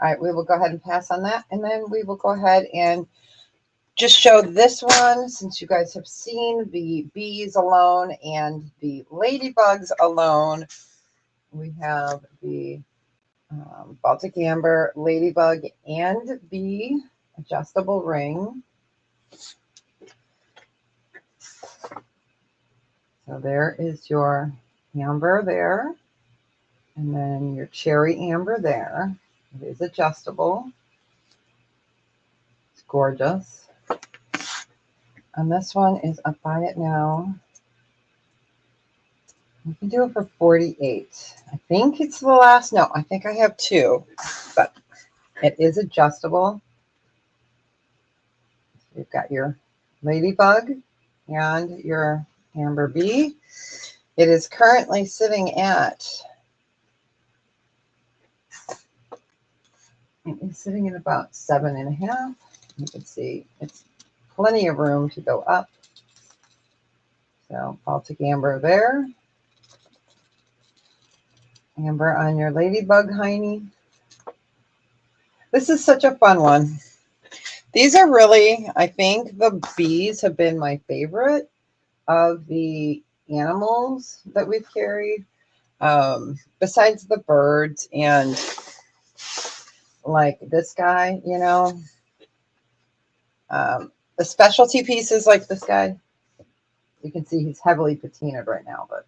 All right, we will go ahead and pass on that, and then we will go ahead and just show this one, since you guys have seen the bees alone and the ladybugs alone. We have the Baltic amber, ladybug, and bee adjustable ring. So there is your amber there, and then your cherry amber there. It is adjustable. It's gorgeous. And this one is a buy it now. You can do it for 48. I think it's the last. No, I think I have two, but it is adjustable. You've got your ladybug and your amber bee. It is currently sitting at, it's sitting at about 7.5. You can see it's plenty of room to go up. So Baltic amber there. Amber on your ladybug, Heiny. This is such a fun one. These are really, I think the bees have been my favorite of the animals that we've carried. Besides the birds and like this guy, you know. The specialty pieces like this guy, you can see he's heavily patinaed right now, but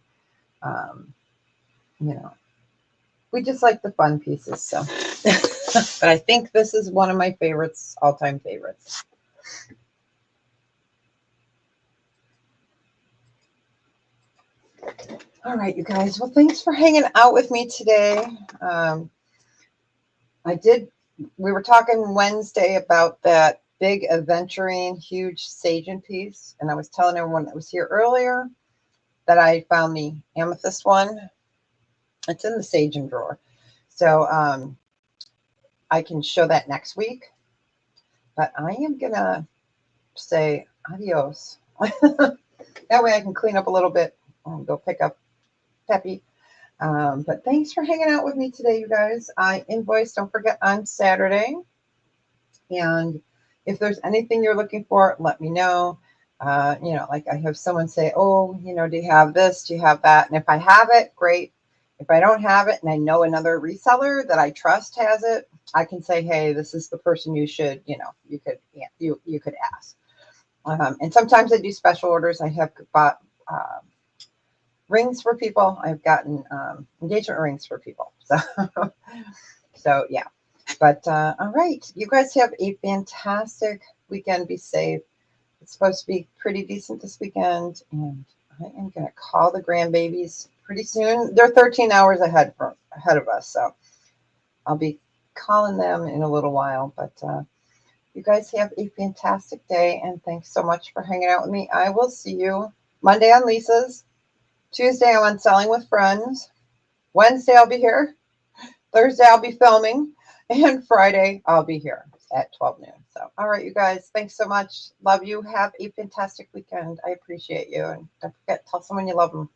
you know, we just like the fun pieces. So, but I think this is one of my favorites, all-time favorites. All right, you guys. Well, thanks for hanging out with me today. We were talking Wednesday about that big aventurine, huge Sagen piece. And I was telling everyone that was here earlier that I found the amethyst one. It's in the Sagen drawer. So I can show that next week. But I am going to say adios. That way I can clean up a little bit and go pick up Peppy. But thanks for hanging out with me today, you guys. I invoice, don't forget, on Saturday. And if there's anything you're looking for, let me know. Like I have someone say, oh, do you have this? Do you have that? And if I have it, great. If I don't have it and I know another reseller that I trust has it, I can say, hey, this is the person you should, you could ask. And sometimes I do special orders. I have bought rings for people. I've gotten engagement rings for people. So yeah. But all right, you guys have a fantastic weekend. Be safe. It's supposed to be pretty decent this weekend, and I am going to call the grandbabies pretty soon. They're 13 hours ahead of us, so I'll be calling them in a little while. But you guys have a fantastic day, and thanks so much for hanging out with me. I will see you Monday on Lisa's. Tuesday I'm on Selling with Friends. Wednesday I'll be here. Thursday I'll be filming. And Friday I'll be here at 12 noon. So, all right, you guys, thanks so much. Love you. Have a fantastic weekend. I appreciate you. And don't forget, tell someone you love them.